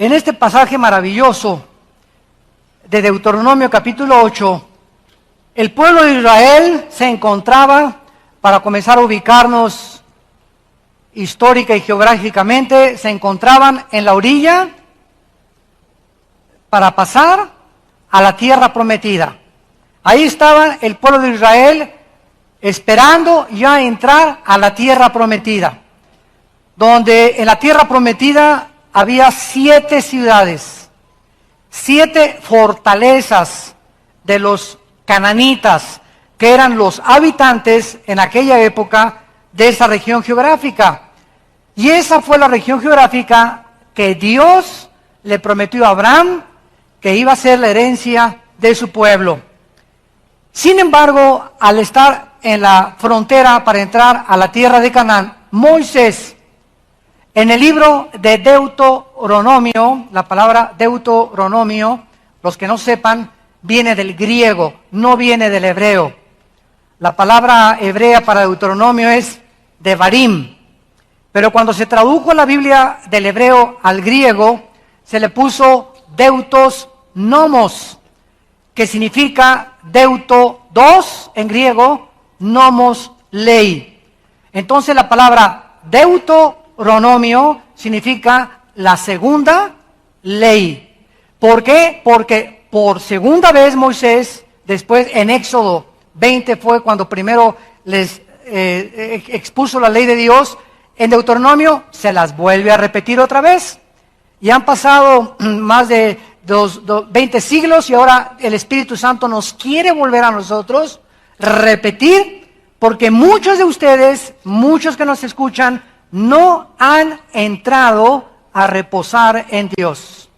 En este pasaje maravilloso de Deuteronomio capítulo 8, el pueblo de Israel se encontraba, para comenzar a ubicarnos histórica y geográficamente, se encontraban en la orilla para pasar a la tierra prometida. Ahí estaba el pueblo de Israel esperando ya entrar a la tierra prometida, donde en la tierra prometida había 7 ciudades, 7 fortalezas de los cananitas, que eran los habitantes en aquella época de esa región geográfica. Y esa fue la región geográfica que Dios le prometió a Abraham que iba a ser la herencia de su pueblo. Sin embargo, al estar en la frontera para entrar a la tierra de Canaán, Moisés, en el libro de Deuteronomio, la palabra Deuteronomio, los que no sepan, viene del griego, no viene del hebreo. La palabra hebrea para Deuteronomio es Devarim, pero cuando se tradujo la Biblia del hebreo al griego, se le puso Deutos Nomos, que significa Deuto 2 en griego, Nomos ley. Entonces la palabra Deuteronomio significa la segunda ley. ¿Por qué? Porque por segunda vez Moisés, después en Éxodo 20 fue cuando primero les expuso la ley de Dios, en Deuteronomio se las vuelve a repetir otra vez. Y han pasado más de 20 siglos y ahora el Espíritu Santo nos quiere volver a nosotros repetir, porque muchos de ustedes, muchos que nos escuchan, no han entrado a reposar en Dios.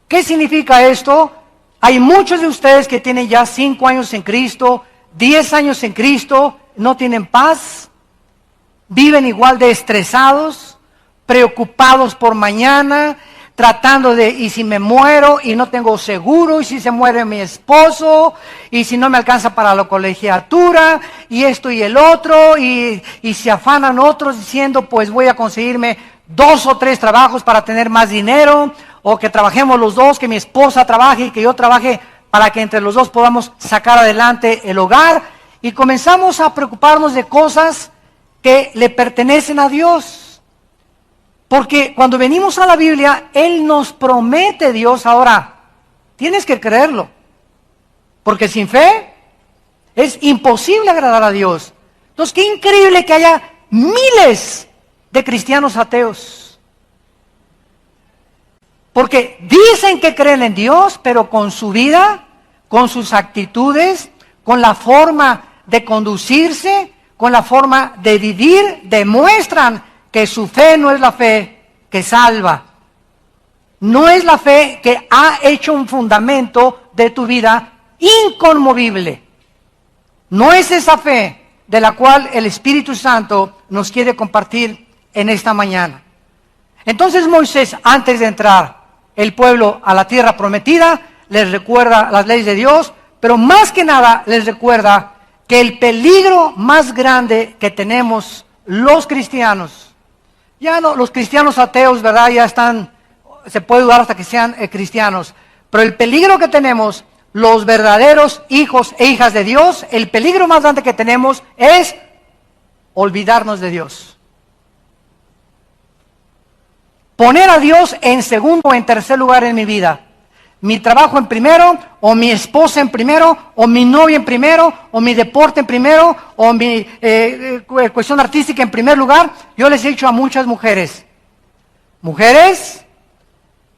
¿Qué significa esto? Hay muchos de ustedes que tienen ya 5 años en Cristo, 10 años en Cristo, no tienen paz, viven igual de estresados, preocupados por mañana, tratando de, y si me muero y no tengo seguro, y si se muere mi esposo, y si no me alcanza para la colegiatura, y esto y el otro, y se afanan otros diciendo, pues voy a conseguirme 2 o 3 trabajos para tener más dinero, o que trabajemos los dos, que mi esposa trabaje y que yo trabaje para que entre los dos podamos sacar adelante el hogar, y comenzamos a preocuparnos de cosas que le pertenecen a Dios. Porque cuando venimos a la Biblia, Él nos promete, Dios, ahora, tienes que creerlo. Porque sin fe es imposible agradar a Dios. Entonces, qué increíble que haya miles de cristianos ateos. Porque dicen que creen en Dios, pero con su vida, con sus actitudes, con la forma de conducirse, con la forma de vivir, demuestran que su fe no es la fe que salva. No es la fe que ha hecho un fundamento de tu vida inconmovible. No es esa fe de la cual el Espíritu Santo nos quiere compartir en esta mañana. Entonces Moisés, antes de entrar el pueblo a la tierra prometida, les recuerda las leyes de Dios, pero más que nada les recuerda que el peligro más grande que tenemos los cristianos, ya no, los cristianos ateos, ¿verdad? Ya están, se puede dudar hasta que sean cristianos, pero el peligro que tenemos, los verdaderos hijos e hijas de Dios, el peligro más grande que tenemos es olvidarnos de Dios. Poner a Dios en segundo o en tercer lugar en mi vida. Mi trabajo en primero, o mi esposa en primero, o mi novia en primero, o mi deporte en primero, o mi cuestión artística en primer lugar. Yo les he dicho a muchas mujeres,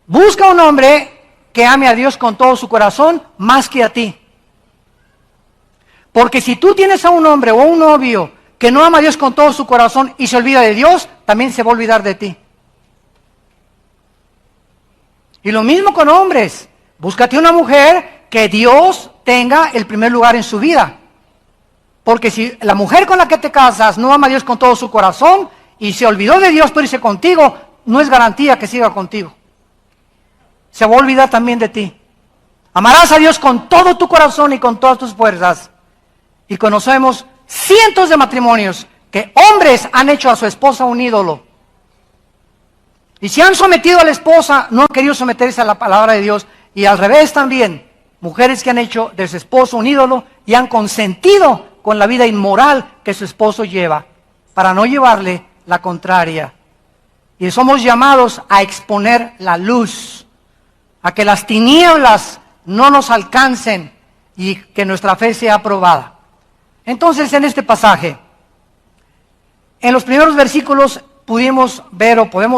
busca un hombre que ame a Dios con todo su corazón más que a ti. Porque si tú tienes a un hombre o un novio que no ama a Dios con todo su corazón y se olvida de Dios, también se va a olvidar de ti. Y lo mismo con hombres. Búscate una mujer que Dios tenga el primer lugar en su vida. Porque si la mujer con la que te casas no ama a Dios con todo su corazón y se olvidó de Dios por irse contigo, no es garantía que siga contigo. Se va a olvidar también de ti. Amarás a Dios con todo tu corazón y con todas tus fuerzas. Y conocemos cientos de matrimonios que hombres han hecho a su esposa un ídolo. Y si han sometido a la esposa, no han querido someterse a la palabra de Dios. Y al revés también, mujeres que han hecho de su esposo un ídolo y han consentido con la vida inmoral que su esposo lleva, para no llevarle la contraria. Y somos llamados a exponer la luz, a que las tinieblas no nos alcancen y que nuestra fe sea aprobada. Entonces, en este pasaje, en los primeros versículos podemos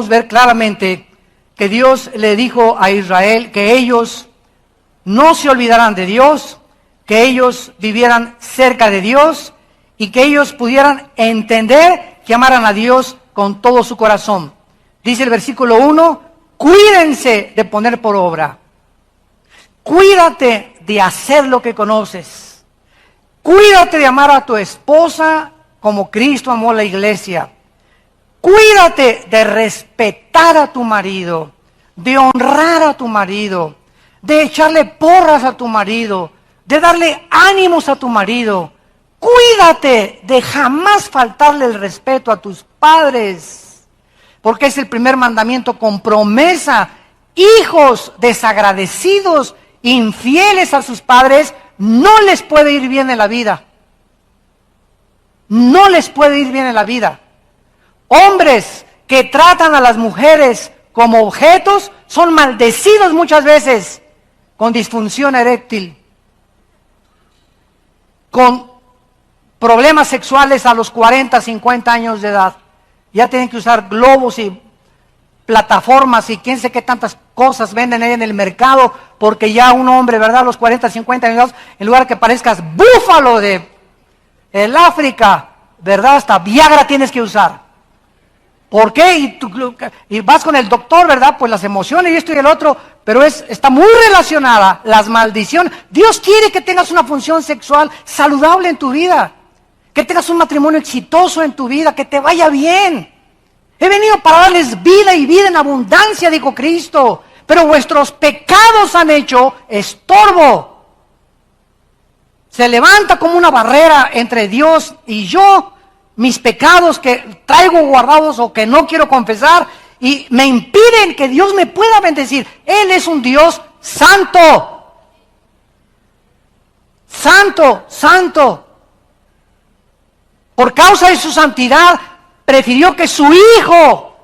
ver claramente que Dios le dijo a Israel que ellos no se olvidaran de Dios, que ellos vivieran cerca de Dios y que ellos pudieran entender que amaran a Dios con todo su corazón. Dice el versículo 1, cuídense de poner por obra. Cuídate de hacer lo que conoces. Cuídate de amar a tu esposa como Cristo amó a la iglesia. Cuídate de respetar a tu marido, de honrar a tu marido, de echarle porras a tu marido, de darle ánimos a tu marido. Cuídate de jamás faltarle el respeto a tus padres, porque es el primer mandamiento con promesa. Hijos desagradecidos, infieles a sus padres, no les puede ir bien en la vida. No les puede ir bien en la vida. Hombres que tratan a las mujeres como objetos son maldecidos muchas veces con disfunción eréctil, con problemas sexuales a los 40, 50 años de edad. Ya tienen que usar globos y plataformas y quién sé qué tantas cosas venden ahí en el mercado, porque ya un hombre, ¿verdad? A los 40, 50 años, en lugar que parezcas búfalo de el África, ¿verdad? Hasta Viagra tienes que usar. ¿Por qué? Y vas con el doctor, ¿verdad? Pues las emociones y esto y el otro, pero está muy relacionada las maldiciones. Dios quiere que tengas una función sexual saludable en tu vida, que tengas un matrimonio exitoso en tu vida, que te vaya bien. He venido para darles vida y vida en abundancia, dijo Cristo, pero vuestros pecados han hecho estorbo. Se levanta como una barrera entre Dios y yo, mis pecados que traigo guardados o que no quiero confesar y me impiden que Dios me pueda bendecir. Él es un Dios santo. Santo, santo. Por causa de su santidad, prefirió que su Hijo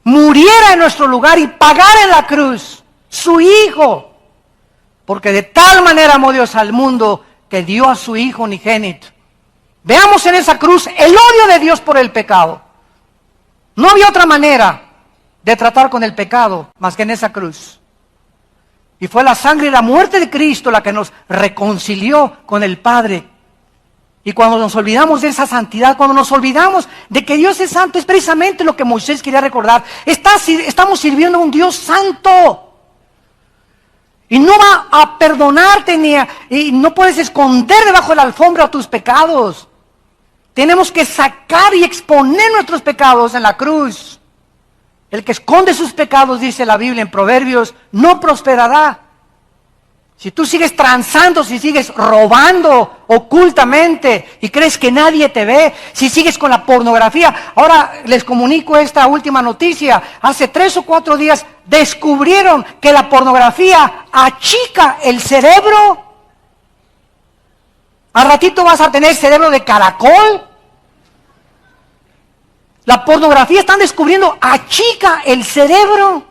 muriera en nuestro lugar y pagara en la cruz. Su Hijo. Porque de tal manera amó Dios al mundo que dio a su Hijo unigénito. Veamos en esa cruz el odio de Dios por el pecado. No había otra manera de tratar con el pecado más que en esa cruz. Y fue la sangre y la muerte de Cristo la que nos reconcilió con el Padre. Y cuando nos olvidamos de esa santidad, cuando nos olvidamos de que Dios es santo, es precisamente lo que Moisés quería recordar. Estamos sirviendo a un Dios santo. Y no va a perdonarte y no puedes esconder debajo de la alfombra tus pecados. Tenemos que sacar y exponer nuestros pecados en la cruz. El que esconde sus pecados, dice la Biblia en Proverbios, no prosperará. Si tú sigues transando, si sigues robando ocultamente y crees que nadie te ve, si sigues con la pornografía. Ahora les comunico esta última noticia. Hace 3 o 4 días descubrieron que la pornografía achica el cerebro. Al ratito vas a tener cerebro de caracol. La pornografía, están descubriendo, achica el cerebro.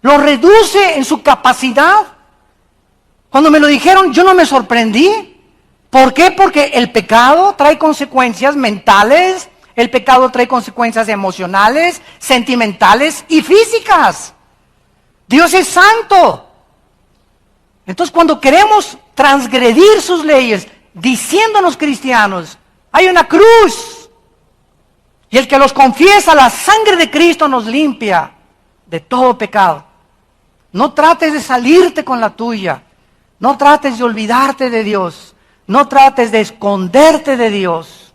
Lo reduce en su capacidad. Cuando me lo dijeron, yo no me sorprendí. ¿Por qué? Porque el pecado trae consecuencias mentales, el pecado trae consecuencias emocionales, sentimentales y físicas. Dios es santo. Entonces, cuando queremos transgredir sus leyes, diciéndonos cristianos, hay una cruz. Y el que los confiesa, la sangre de Cristo nos limpia de todo pecado. No trates de salirte con la tuya. No trates de olvidarte de Dios. No trates de esconderte de Dios,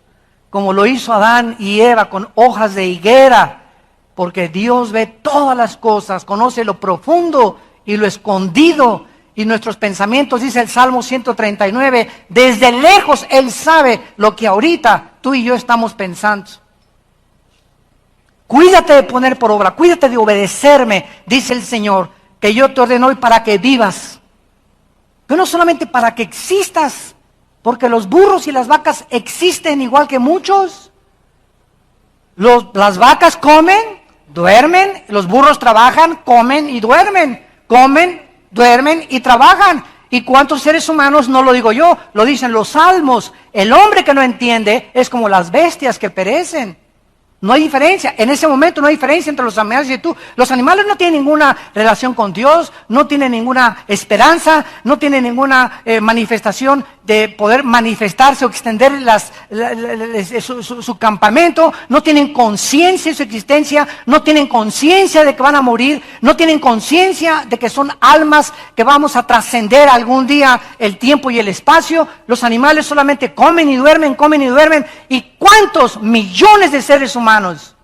como lo hizo Adán y Eva con hojas de higuera, porque Dios ve todas las cosas, conoce lo profundo y lo escondido, y nuestros pensamientos, dice el Salmo 139, desde lejos Él sabe lo que ahorita tú y yo estamos pensando. Cuídate de poner por obra, cuídate de obedecerme, dice el Señor, que yo te ordeno hoy para que vivas. Pero no solamente para que existas, porque los burros y las vacas existen igual que muchos. Las vacas comen, duermen, los burros trabajan, comen y duermen, comen, duermen y trabajan. ¿Y cuántos seres humanos? No lo digo yo, lo dicen los salmos. El hombre que no entiende es como las bestias que perecen. No hay diferencia, en ese momento no hay diferencia entre los animales y tú. Los animales no tienen ninguna relación con Dios, no tienen ninguna esperanza, no tienen ninguna manifestación de poder manifestarse o extender su campamento, no tienen conciencia de su existencia, no tienen conciencia de que van a morir, no tienen conciencia de que son almas que vamos a trascender algún día el tiempo y el espacio. Los animales solamente comen y duermen, comen y duermen. ¿Y cuántos millones de seres humanos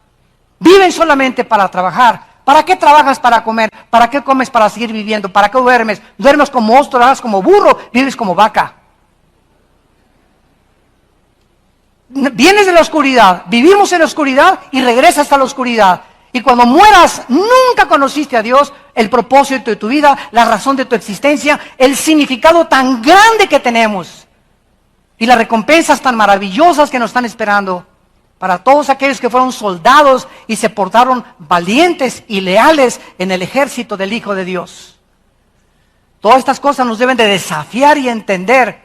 viven solamente para trabajar? ¿Para qué trabajas para comer? ¿Para qué comes para seguir viviendo? ¿Para qué duermes? Duermes como ostro, trabajas como burro, vives como vaca. Vienes de la oscuridad, vivimos en la oscuridad y regresas a la oscuridad. Y cuando mueras, nunca conociste a Dios, el propósito de tu vida, la razón de tu existencia, el significado tan grande que tenemos y las recompensas tan maravillosas que nos están esperando para todos aquellos que fueron soldados y se portaron valientes y leales en el ejército del Hijo de Dios. Todas estas cosas nos deben de desafiar y entender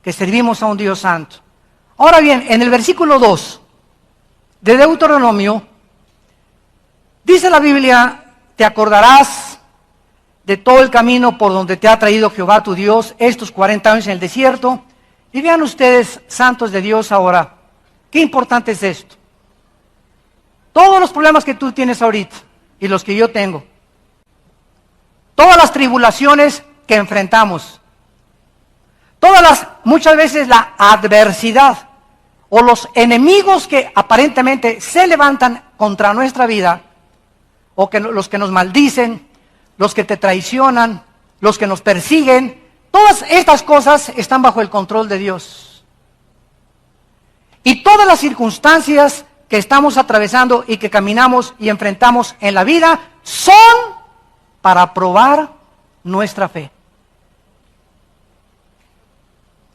que servimos a un Dios santo. Ahora bien, en el versículo 2 de Deuteronomio, dice la Biblia, te acordarás de todo el camino por donde te ha traído Jehová tu Dios estos 40 años en el desierto. Y vean ustedes, santos de Dios, ahora, qué importante es esto. Todos los problemas que tú tienes ahorita y los que yo tengo, todas las tribulaciones que enfrentamos, muchas veces la adversidad o los enemigos que aparentemente se levantan contra nuestra vida, o que los que nos maldicen, los que te traicionan, los que nos persiguen, todas estas cosas están bajo el control de Dios. Y todas las circunstancias que estamos atravesando y que caminamos y enfrentamos en la vida son para probar nuestra fe.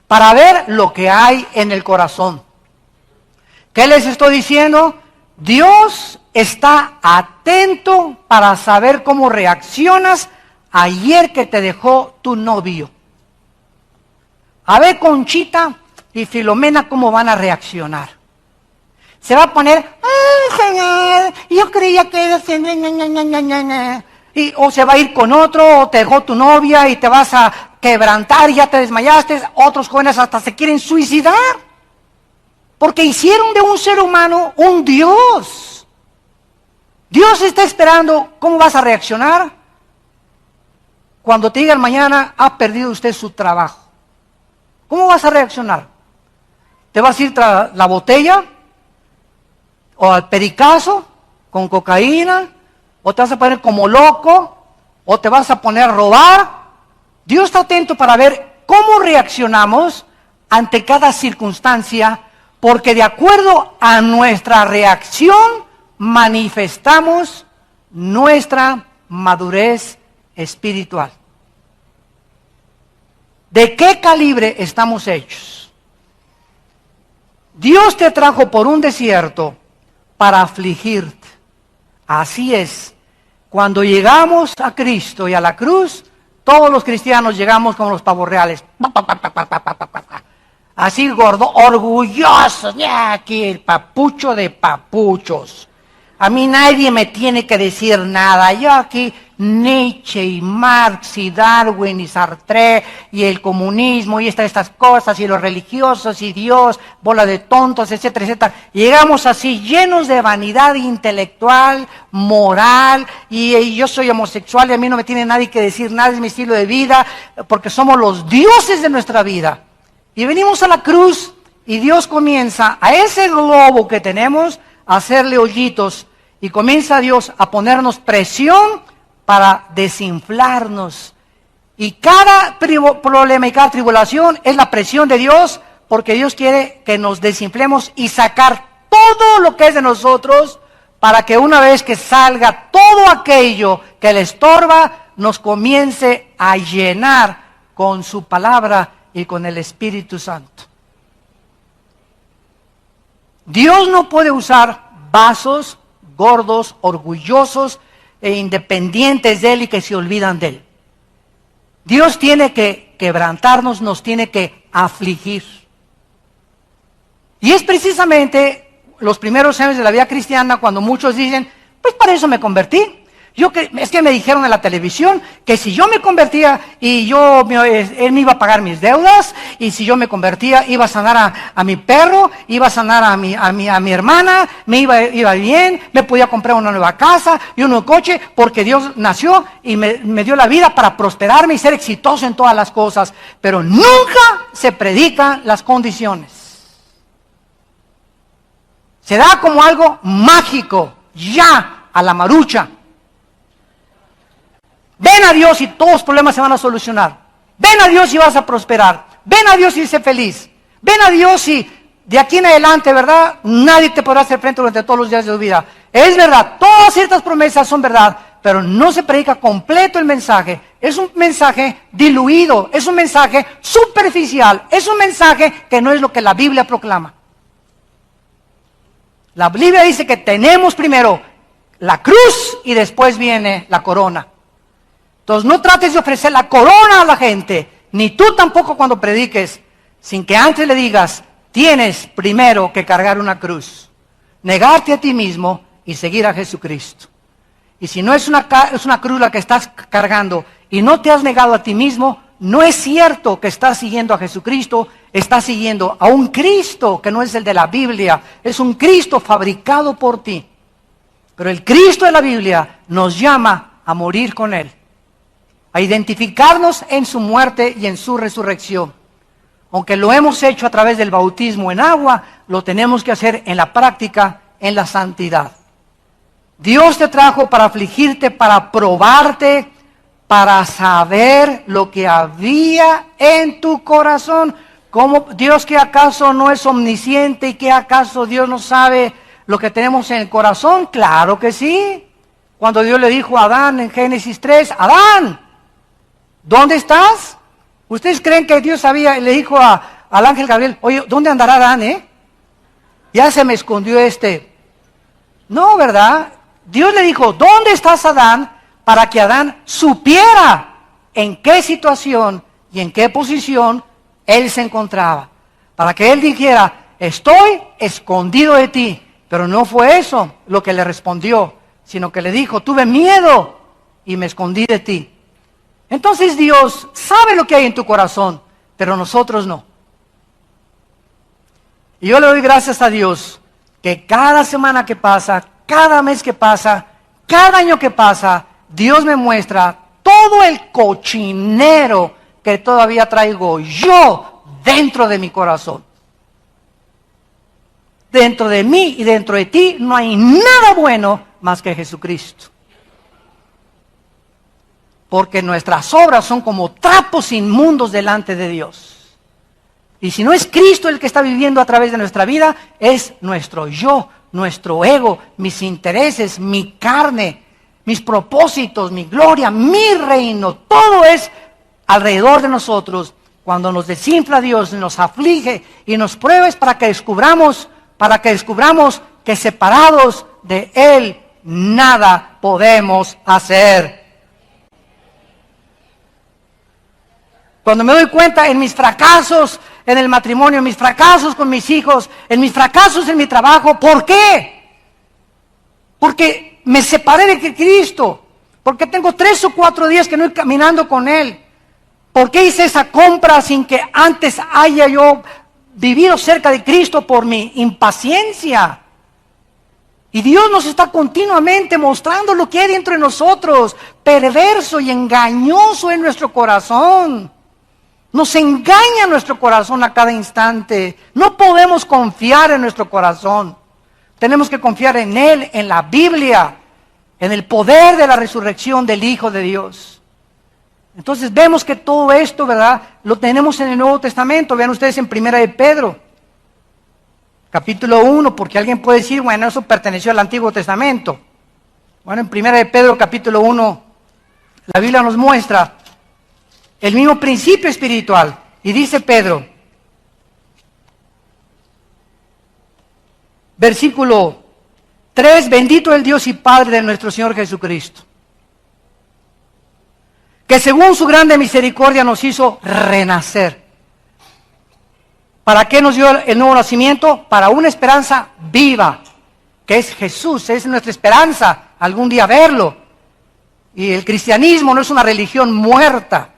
Para ver lo que hay en el corazón. ¿Qué les estoy diciendo? Dios está atento para saber cómo reaccionas ayer que te dejó tu novio. A ver, Conchita y Filomena, cómo van a reaccionar. Se va a poner, ¡ay, Señor! Yo creía que era... o se va a ir con otro, o te dejó tu novia y te vas a quebrantar y ya te desmayaste. Otros jóvenes hasta se quieren suicidar. Porque hicieron de un ser humano un Dios. Dios está esperando cómo vas a reaccionar cuando te digan mañana ha perdido usted su trabajo. ¿Cómo vas a reaccionar? ¿Te vas a ir tras la botella? ¿O al pericazo con cocaína? ¿O te vas a poner como loco? ¿O te vas a poner a robar? Dios está atento para ver cómo reaccionamos ante cada circunstancia, porque de acuerdo a nuestra reacción manifestamos nuestra madurez espiritual. ¿De qué calibre estamos hechos? Dios te trajo por un desierto para afligirte. Así es. Cuando llegamos a Cristo y a la cruz, todos los cristianos llegamos como los pavos reales. Así gordo, orgullosos. Ya aquí el papucho de papuchos. A mí nadie me tiene que decir nada. Yo aquí Nietzsche y Marx y Darwin y Sartre y el comunismo y estas cosas y los religiosos y Dios, bola de tontos, etcétera, etcétera. Llegamos así llenos de vanidad intelectual, moral y yo soy homosexual y a mí no me tiene nadie que decir nada, es mi estilo de vida porque somos los dioses de nuestra vida. Y venimos a la cruz y Dios comienza a ese globo que tenemos a hacerle hoyitos y comienza Dios a ponernos presión para desinflarnos. Y cada problema y cada tribulación es la presión de Dios, porque Dios quiere que nos desinflemos y sacar todo lo que es de nosotros, para que una vez que salga todo aquello que le estorba, nos comience a llenar con su palabra y con el Espíritu Santo. Dios no puede usar vasos gordos, orgullosos e independientes de Él y que se olvidan de Él. Dios tiene que quebrantarnos, nos tiene que afligir. Y es precisamente los primeros años de la vida cristiana cuando muchos dicen, pues para eso me convertí. Es que me dijeron en la televisión que si yo me convertía y él me iba a pagar mis deudas, y si yo me convertía iba a sanar a mi perro, iba a sanar a mi hermana, me iba bien, me podía comprar una nueva casa y un nuevo coche, porque Dios nació y me dio la vida para prosperarme y ser exitoso en todas las cosas. Pero nunca se predican las condiciones. Se da como algo mágico, ya, a la marucha. Ven a Dios y todos los problemas se van a solucionar. Ven a Dios y vas a prosperar. Ven a Dios y sé feliz. Ven a Dios y de aquí en adelante, ¿verdad? Nadie te podrá hacer frente durante todos los días de tu vida. Es verdad, todas ciertas promesas son verdad, pero no se predica completo el mensaje. Es un mensaje diluido, es un mensaje superficial, es un mensaje que no es lo que la Biblia proclama. La Biblia dice que tenemos primero la cruz y después viene la corona. Entonces no trates de ofrecer la corona a la gente, ni tú tampoco cuando prediques, sin que antes le digas, tienes primero que cargar una cruz, negarte a ti mismo y seguir a Jesucristo. Y si no es una cruz la que estás cargando y no te has negado a ti mismo, no es cierto que estás siguiendo a Jesucristo, estás siguiendo a un Cristo que no es el de la Biblia, es un Cristo fabricado por ti. Pero el Cristo de la Biblia nos llama a morir con Él, a identificarnos en su muerte y en su resurrección. Aunque lo hemos hecho a través del bautismo en agua, lo tenemos que hacer en la práctica, en la santidad. Dios te trajo para afligirte, para probarte, para saber lo que había en tu corazón. ¿Cómo Dios que acaso no es omnisciente y que acaso Dios no sabe lo que tenemos en el corazón? Claro que sí. Cuando Dios le dijo a Adán en Génesis 3, Adán, ¿dónde estás? ¿Ustedes creen que Dios sabía? Le dijo al ángel Gabriel, oye, ¿dónde andará Adán, Ya se me escondió No, ¿verdad? Dios le dijo, ¿dónde estás, Adán? Para que Adán supiera en qué situación y en qué posición él se encontraba. Para que él dijera, estoy escondido de ti. Pero no fue eso lo que le respondió, sino que le dijo, tuve miedo y me escondí de ti. Entonces Dios sabe lo que hay en tu corazón, pero nosotros no. Y yo le doy gracias a Dios que cada semana que pasa, cada mes que pasa, cada año que pasa, Dios me muestra todo el cochinero que todavía traigo yo dentro de mi corazón. Dentro de mí y dentro de ti no hay nada bueno más que Jesucristo. Porque nuestras obras son como trapos inmundos delante de Dios. Y si no es Cristo el que está viviendo a través de nuestra vida, es nuestro yo, nuestro ego, mis intereses, mi carne, mis propósitos, mi gloria, mi reino. Todo es alrededor de nosotros. Cuando nos desinfla Dios, nos aflige y nos prueba es para que descubramos que separados de Él nada podemos hacer. Cuando me doy cuenta en mis fracasos en el matrimonio, en mis fracasos con mis hijos, en mis fracasos en mi trabajo, ¿por qué? Porque me separé de Cristo, porque tengo 3 o 4 días que no estoy caminando con Él. ¿Por qué hice esa compra sin que antes haya yo vivido cerca de Cristo por mi impaciencia? Y Dios nos está continuamente mostrando lo que hay dentro de nosotros, perverso y engañoso en nuestro corazón. Nos engaña nuestro corazón a cada instante. No podemos confiar en nuestro corazón. Tenemos que confiar en Él, en la Biblia, en el poder de la resurrección del Hijo de Dios. Entonces vemos que todo esto, ¿verdad?, lo tenemos en el Nuevo Testamento. Vean ustedes en 1 de Pedro. capítulo 1, porque alguien puede decir, bueno, eso perteneció al Antiguo Testamento. Bueno, en 1 de Pedro, capítulo 1, la Biblia nos muestra el mismo principio espiritual. Y dice Pedro, versículo 3, bendito el Dios y Padre de nuestro Señor Jesucristo, que según su grande misericordia nos hizo renacer. ¿Para qué nos dio el nuevo nacimiento? Para una esperanza viva, que es Jesús, es nuestra esperanza, algún día verlo. Y el cristianismo no es una religión muerta,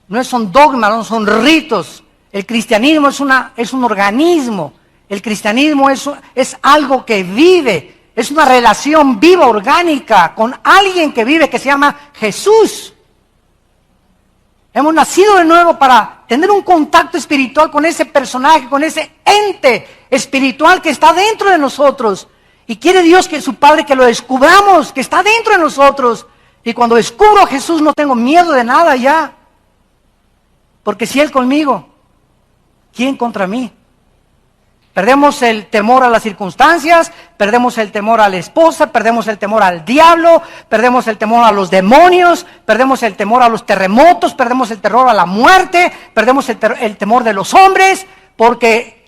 no son dogmas, no son ritos. El cristianismo es un organismo, el cristianismo es algo que vive, es una relación viva, orgánica, con alguien que vive, que se llama Jesús. Hemos nacido de nuevo para tener un contacto espiritual con ese personaje, con ese ente espiritual que está dentro de nosotros. Y quiere Dios que su Padre que lo descubramos, que está dentro de nosotros. Y cuando descubro a Jesús no tengo miedo de nada ya. Porque si Él conmigo, ¿quién contra mí? Perdemos el temor a las circunstancias, perdemos el temor a la esposa, perdemos el temor al diablo, perdemos el temor a los demonios, perdemos el temor a los terremotos, perdemos el terror a la muerte, perdemos el temor de los hombres, porque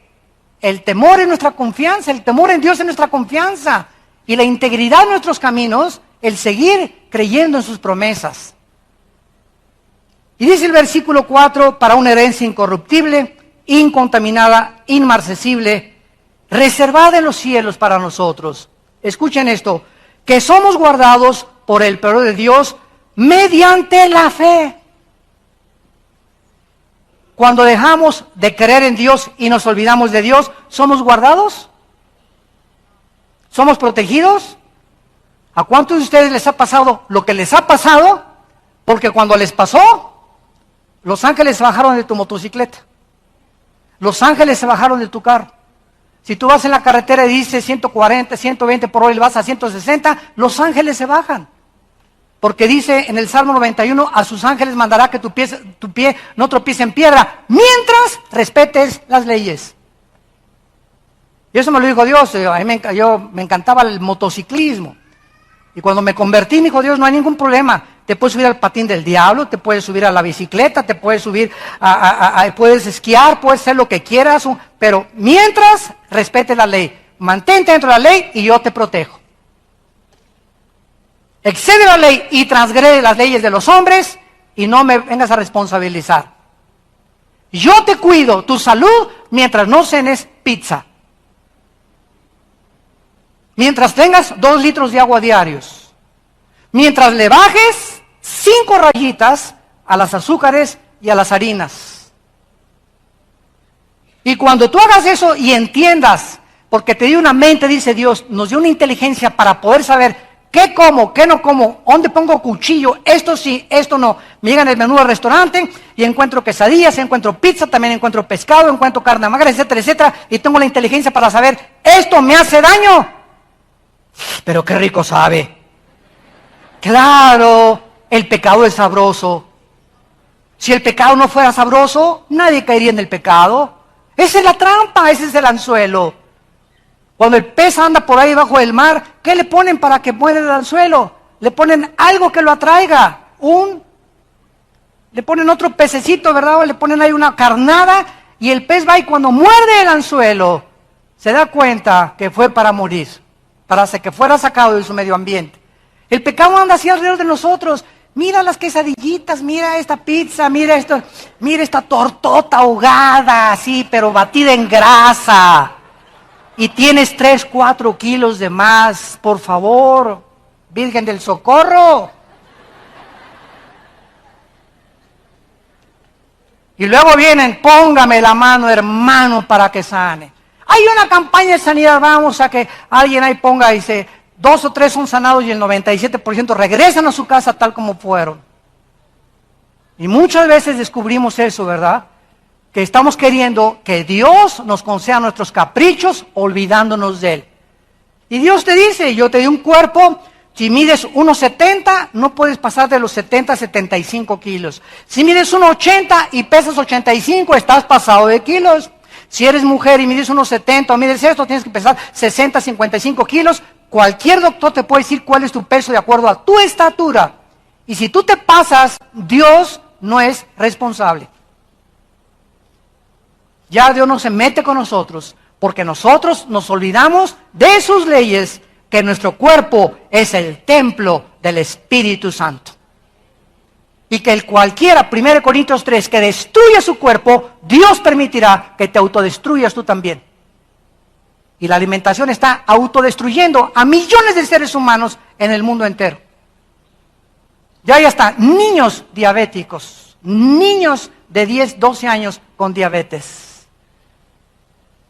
el temor es nuestra confianza, el temor en Dios es nuestra confianza, y la integridad de nuestros caminos, el seguir creyendo en sus promesas. Y dice el versículo 4, para una herencia incorruptible, incontaminada, inmarcesible, reservada en los cielos para nosotros. Escuchen esto, que somos guardados por el poder de Dios mediante la fe. Cuando dejamos de creer en Dios y nos olvidamos de Dios, ¿somos guardados? ¿Somos protegidos? ¿A cuántos de ustedes les ha pasado lo que les ha pasado? Porque cuando les pasó, los ángeles se bajaron de tu motocicleta. Los ángeles se bajaron de tu carro. Si tú vas en la carretera y dice 140, 120 por hora y vas a 160, los ángeles se bajan. Porque dice en el Salmo 91, a sus ángeles mandará que tu pie no tropiece en piedra, mientras respetes las leyes. Y eso me lo dijo Dios. A mí me encantaba el motociclismo. Y cuando me convertí, me dijo Dios, no hay ningún problema. Te puedes subir al patín del diablo, te puedes subir a la bicicleta, te puedes subir puedes esquiar, puedes hacer lo que quieras, pero mientras respete la ley, mantente dentro de la ley y yo te protejo. Excede la ley y transgrede las leyes de los hombres y no me vengas a responsabilizar. Yo te cuido tu salud mientras no cenes pizza. Mientras tengas 2 litros de agua diarios. Mientras le bajes 5 rayitas a las azúcares y a las harinas. Y cuando tú hagas eso y entiendas, porque te dio una mente, dice Dios, nos dio una inteligencia para poder saber qué como, qué no como, dónde pongo cuchillo, esto sí, esto no. Me llega en el menú del restaurante y encuentro quesadillas, encuentro pizza, también encuentro pescado, encuentro carne magra, etcétera, etcétera. Y tengo la inteligencia para saber, esto me hace daño. Pero qué rico sabe. Claro, el pecado es sabroso. Si el pecado no fuera sabroso, nadie caería en el pecado. Esa es la trampa, ese es el anzuelo. Cuando el pez anda por ahí bajo el mar, ¿qué le ponen para que muera el anzuelo? Le ponen algo que lo atraiga. Le ponen otro pececito, ¿verdad? O le ponen ahí una carnada y el pez va y cuando muerde el anzuelo, se da cuenta que fue para morir, para que fuera sacado de su medio ambiente. El pecado anda así alrededor de nosotros. Mira las quesadillitas, mira esta pizza, mira esta tortota ahogada, así, pero batida en grasa. Y tienes 3, 4 kilos de más, por favor, Virgen del Socorro. Y luego vienen, póngame la mano, hermano, para que sane. Hay una campaña de sanidad, vamos a que alguien ahí ponga y dice, 2 o 3 son sanados y el 97% regresan a su casa tal como fueron. Y muchas veces descubrimos eso, ¿verdad? Que estamos queriendo que Dios nos conceda nuestros caprichos, olvidándonos de Él. Y Dios te dice, yo te di un cuerpo, si mides 1,70, no puedes pasar de los 70 a 75 kilos. Si mides 1,80 y pesas 85, estás pasado de kilos. Si eres mujer y mides unos 70 o mides esto, tienes que pesar 60, 55 kilos. Cualquier doctor te puede decir cuál es tu peso de acuerdo a tu estatura. Y si tú te pasas, Dios no es responsable. Ya Dios no se mete con nosotros, porque nosotros nos olvidamos de sus leyes, que nuestro cuerpo es el templo del Espíritu Santo. Y que el cualquiera, 1 Corintios 3, que destruya su cuerpo, Dios permitirá que te autodestruyas tú también. Y la alimentación está autodestruyendo a millones de seres humanos en el mundo entero. Ya hay hasta niños diabéticos, niños de 10, 12 años con diabetes.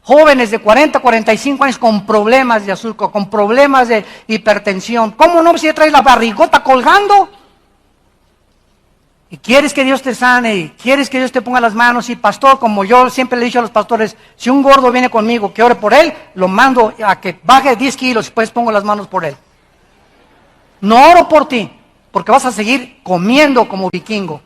Jóvenes de 40, 45 años con problemas de azúcar, con problemas de hipertensión. ¿Cómo no? Si ya traes la barrigota colgando. Y quieres que Dios te sane, y quieres que Dios te ponga las manos. Y pastor, como yo siempre le he dicho a los pastores, si un gordo viene conmigo, que ore por él, lo mando a que baje 10 kilos y después pongo las manos por él. No oro por ti, porque vas a seguir comiendo como vikingo.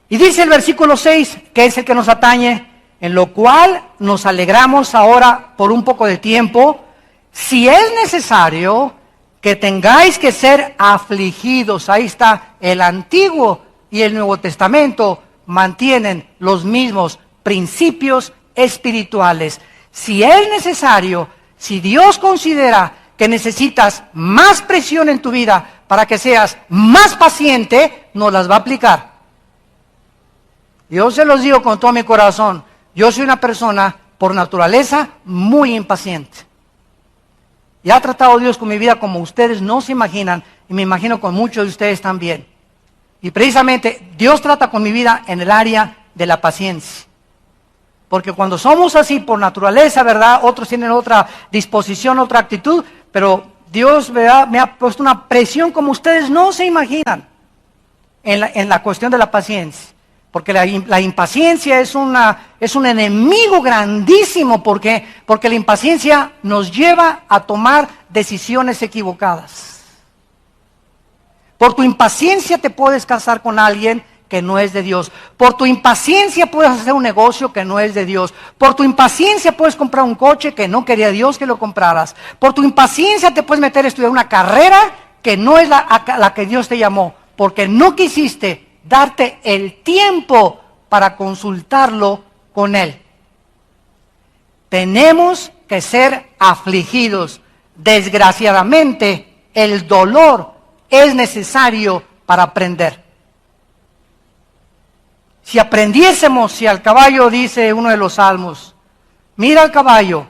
Y dice el versículo 6, que es el que nos atañe, en lo cual nos alegramos ahora por un poco de tiempo, si es necesario que tengáis que ser afligidos. Ahí está, el Antiguo y el Nuevo Testamento mantienen los mismos principios espirituales. Si es necesario, si Dios considera que necesitas más presión en tu vida para que seas más paciente, nos las va a aplicar. Yo se los digo con todo mi corazón. Yo soy una persona, por naturaleza, muy impaciente. Y ha tratado Dios con mi vida como ustedes no se imaginan, y me imagino con muchos de ustedes también. Y precisamente Dios trata con mi vida en el área de la paciencia. Porque cuando somos así por naturaleza, ¿verdad? Otros tienen otra disposición, otra actitud, pero Dios, ¿verdad?, me ha puesto una presión como ustedes no se imaginan en la cuestión de la paciencia. Porque la impaciencia es un enemigo grandísimo. Porque la impaciencia nos lleva a tomar decisiones equivocadas. Por tu impaciencia te puedes casar con alguien que no es de Dios. Por tu impaciencia puedes hacer un negocio que no es de Dios. Por tu impaciencia puedes comprar un coche que no quería Dios que lo compraras. Por tu impaciencia te puedes meter a estudiar una carrera que no es la que Dios te llamó. Porque no quisiste darte el tiempo para consultarlo con Él. Tenemos que ser afligidos. Desgraciadamente, el dolor es necesario para aprender. Si aprendiésemos, si al caballo dice uno de los salmos, mira al caballo,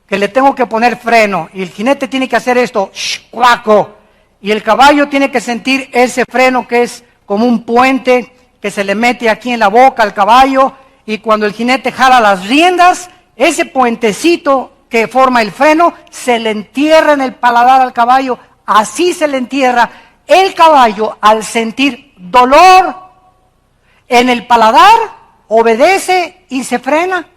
que le tengo que poner freno, y el jinete tiene que hacer esto, cuaco, y el caballo tiene que sentir ese freno que es como un puente que se le mete aquí en la boca al caballo, y cuando el jinete jala las riendas, ese puentecito que forma el freno se le entierra en el paladar al caballo. Así se le entierra el caballo al sentir dolor en el paladar, obedece y se frena.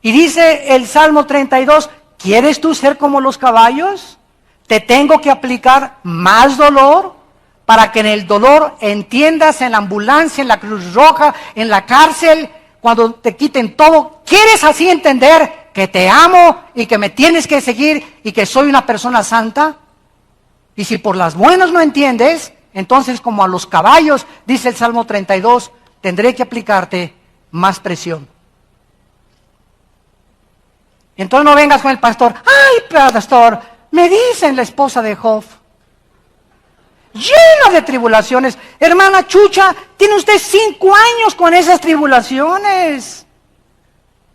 Y dice el Salmo 32, ¿quieres tú ser como los caballos? ¿Te tengo que aplicar más dolor? Para que en el dolor entiendas, en la ambulancia, en la Cruz Roja, en la cárcel, cuando te quiten todo, ¿quieres así entender que te amo y que me tienes que seguir y que soy una persona santa? Y si por las buenas no entiendes, entonces como a los caballos, dice el Salmo 32, tendré que aplicarte más presión. Y entonces no vengas con el pastor, ay pastor, me dicen la esposa de Job, llena de tribulaciones. Hermana Chucha, tiene usted 5 años con esas tribulaciones.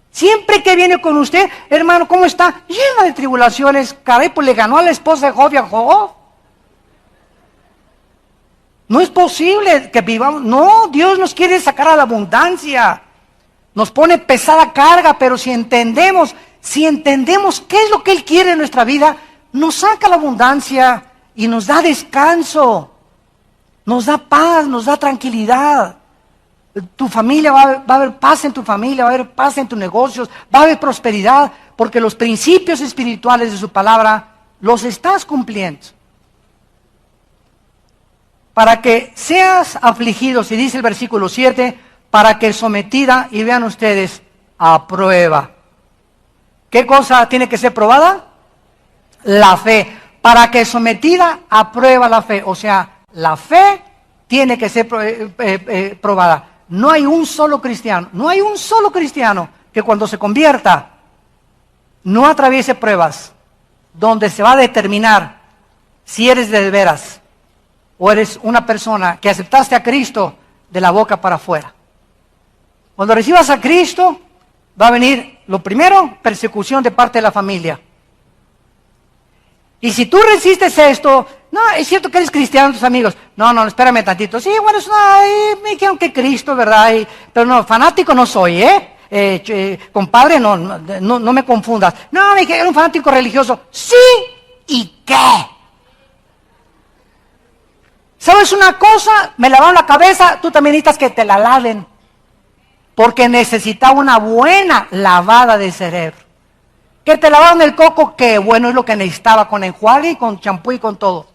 Siempre que viene con usted, hermano, ¿cómo está? Llena de tribulaciones. Caray, pues le ganó a la esposa de Job y a Job. No es posible que vivamos. No, Dios nos quiere sacar a la abundancia. Nos pone pesada carga, pero si entendemos qué es lo que Él quiere en nuestra vida, nos saca la abundancia. Y nos da descanso, nos da paz, nos da tranquilidad. Tu familia va a haber paz en tu familia, va a haber paz en tus negocios, va a haber prosperidad, porque los principios espirituales de su palabra los estás cumpliendo. Para que seas afligido, si dice el versículo 7, para que sometida, y vean ustedes, aprueba. ¿Qué cosa tiene que ser probada? La fe. Para que sometida, aprueba la fe. O sea, la fe tiene que ser probada. No hay un solo cristiano que cuando se convierta no atraviese pruebas donde se va a determinar si eres de veras o eres una persona que aceptaste a Cristo de la boca para afuera. Cuando recibas a Cristo, va a venir, lo primero, persecución de parte de la familia. Y si tú resistes esto, no, es cierto que eres cristiano, tus amigos. No, espérame tantito. Sí, bueno, me dijeron que Cristo, ¿verdad? Pero no, fanático no soy, compadre, no me confundas. No, me dijeron un fanático religioso. Sí, ¿y qué? ¿Sabes una cosa? Me lavaron la cabeza, tú también necesitas que te la laven. Porque necesitaba una buena lavada de cerebro. Que te lavaron el coco, que bueno, es lo que necesitaba, con enjuague y con champú y con todo.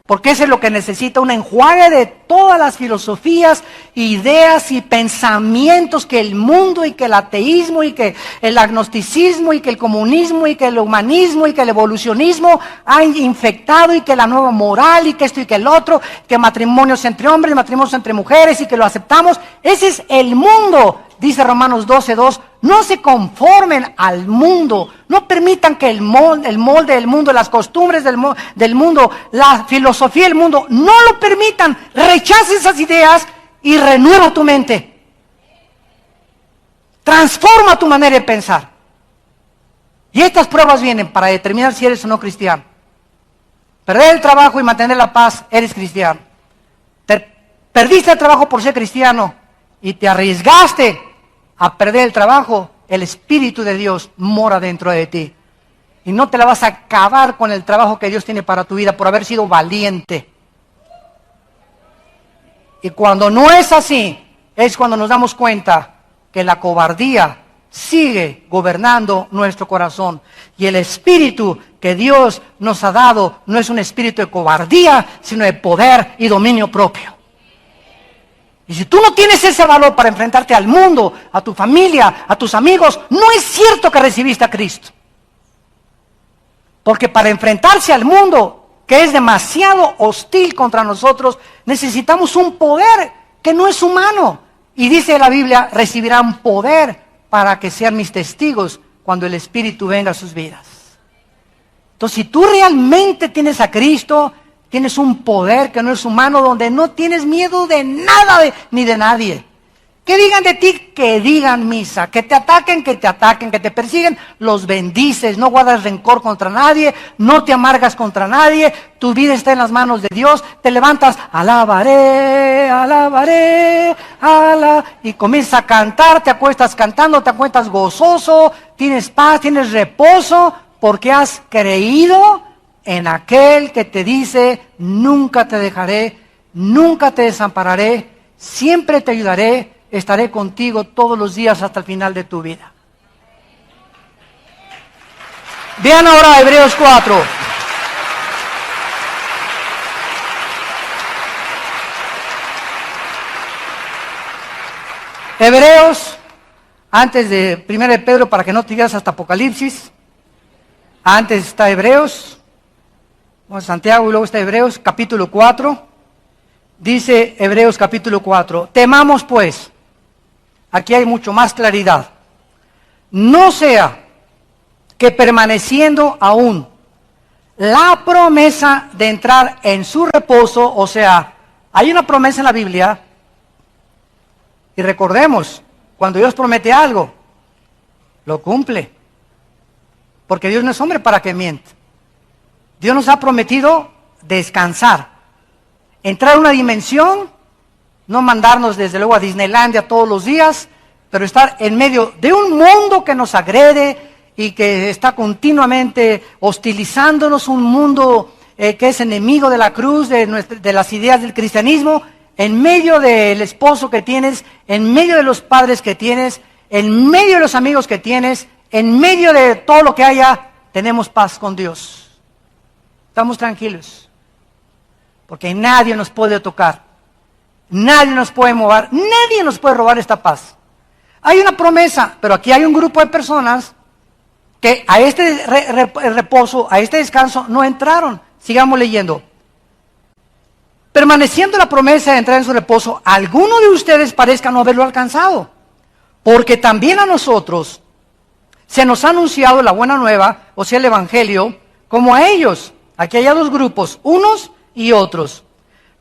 Porque eso es lo que necesita, un enjuague de todas las filosofías, ideas y pensamientos que el mundo y que el ateísmo y que el agnosticismo y que el comunismo y que el humanismo y que el evolucionismo han infectado, y que la nueva moral y que esto y que el otro, que matrimonios entre hombres, matrimonios entre mujeres y que lo aceptamos. Ese es el mundo. Dice Romanos 12:2, no se conformen al mundo, no permitan que el molde del mundo, las costumbres del mundo, la filosofía del mundo, no lo permitan. Rechaza esas ideas y renueva tu mente. Transforma tu manera de pensar. Y estas pruebas vienen para determinar si eres o no cristiano. Perder el trabajo y mantener la paz, eres cristiano. Perdiste el trabajo por ser cristiano y te arriesgaste a perder el trabajo, el Espíritu de Dios mora dentro de ti. Y no te la vas a acabar con el trabajo que Dios tiene para tu vida por haber sido valiente. Y cuando no es así, es cuando nos damos cuenta que la cobardía sigue gobernando nuestro corazón. Y el espíritu que Dios nos ha dado no es un espíritu de cobardía, sino de poder y dominio propio. Y si tú no tienes ese valor para enfrentarte al mundo, a tu familia, a tus amigos, no es cierto que recibiste a Cristo. Porque para enfrentarse al mundo, que es demasiado hostil contra nosotros, necesitamos un poder que no es humano. Y dice la Biblia, recibirán poder para que sean mis testigos cuando el Espíritu venga a sus vidas. Entonces, si tú realmente tienes a Cristo, tienes un poder que no es humano, donde no tienes miedo de nada ni de nadie. Que digan de ti, que digan misa. Que te ataquen, que te persiguen, los bendices. No guardas rencor contra nadie, no te amargas contra nadie. Tu vida está en las manos de Dios. Te levantas, alabaré, alabaré, y comienzas a cantar, te acuestas cantando, te acuestas gozoso, tienes paz, tienes reposo, porque has creído en aquel que te dice, nunca te dejaré, nunca te desampararé, siempre te ayudaré, estaré contigo todos los días hasta el final de tu vida. Vean ahora Hebreos 4. Hebreos, antes de 1 de Pedro, para que no te vayas hasta Apocalipsis, antes está Hebreos, Santiago y luego está Hebreos capítulo 4, dice Hebreos capítulo 4, temamos pues, aquí hay mucho más claridad, no sea que permaneciendo aún la promesa de entrar en su reposo, o sea, hay una promesa en la Biblia, y recordemos, cuando Dios promete algo, lo cumple, porque Dios no es hombre para que mienta. Dios nos ha prometido descansar, entrar a una dimensión, no mandarnos desde luego a Disneylandia todos los días, pero estar en medio de un mundo que nos agrede y que está continuamente hostilizándonos, un mundo que es enemigo de la cruz, de las ideas del cristianismo, en medio del esposo que tienes, en medio de los padres que tienes, en medio de los amigos que tienes, en medio de todo lo que haya, tenemos paz con Dios. Estamos tranquilos, porque nadie nos puede tocar. Nadie nos puede mover, nadie nos puede robar esta paz. Hay una promesa, pero aquí hay un grupo de personas que a este reposo, a este descanso, no entraron. Sigamos leyendo. Permaneciendo la promesa de entrar en su reposo, alguno de ustedes parezca no haberlo alcanzado, porque también a nosotros se nos ha anunciado la buena nueva, o sea, el evangelio, como a ellos. Aquí hay dos grupos, unos y otros.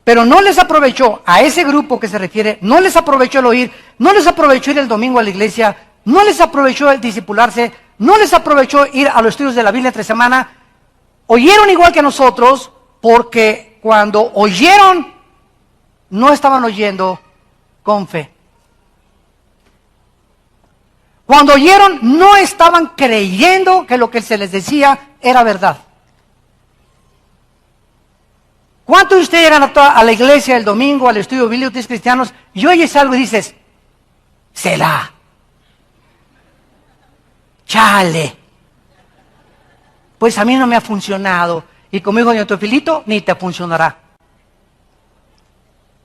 Pero no les aprovechó, a ese grupo que se refiere, no les aprovechó el oír, no les aprovechó ir el domingo a la iglesia, no les aprovechó el discipularse, no les aprovechó ir a los estudios de la Biblia entre semana. Oyeron igual que nosotros, porque cuando oyeron, no estaban oyendo con fe. Cuando oyeron, no estaban creyendo que lo que se les decía era verdad. ¿Cuántos de ustedes llegan a la iglesia el domingo, al estudio bíblico, ustedes cristianos, y oyes algo y dices, Selah, chale, pues a mí no me ha funcionado, y como dijo doña Teofilito, ni te funcionará.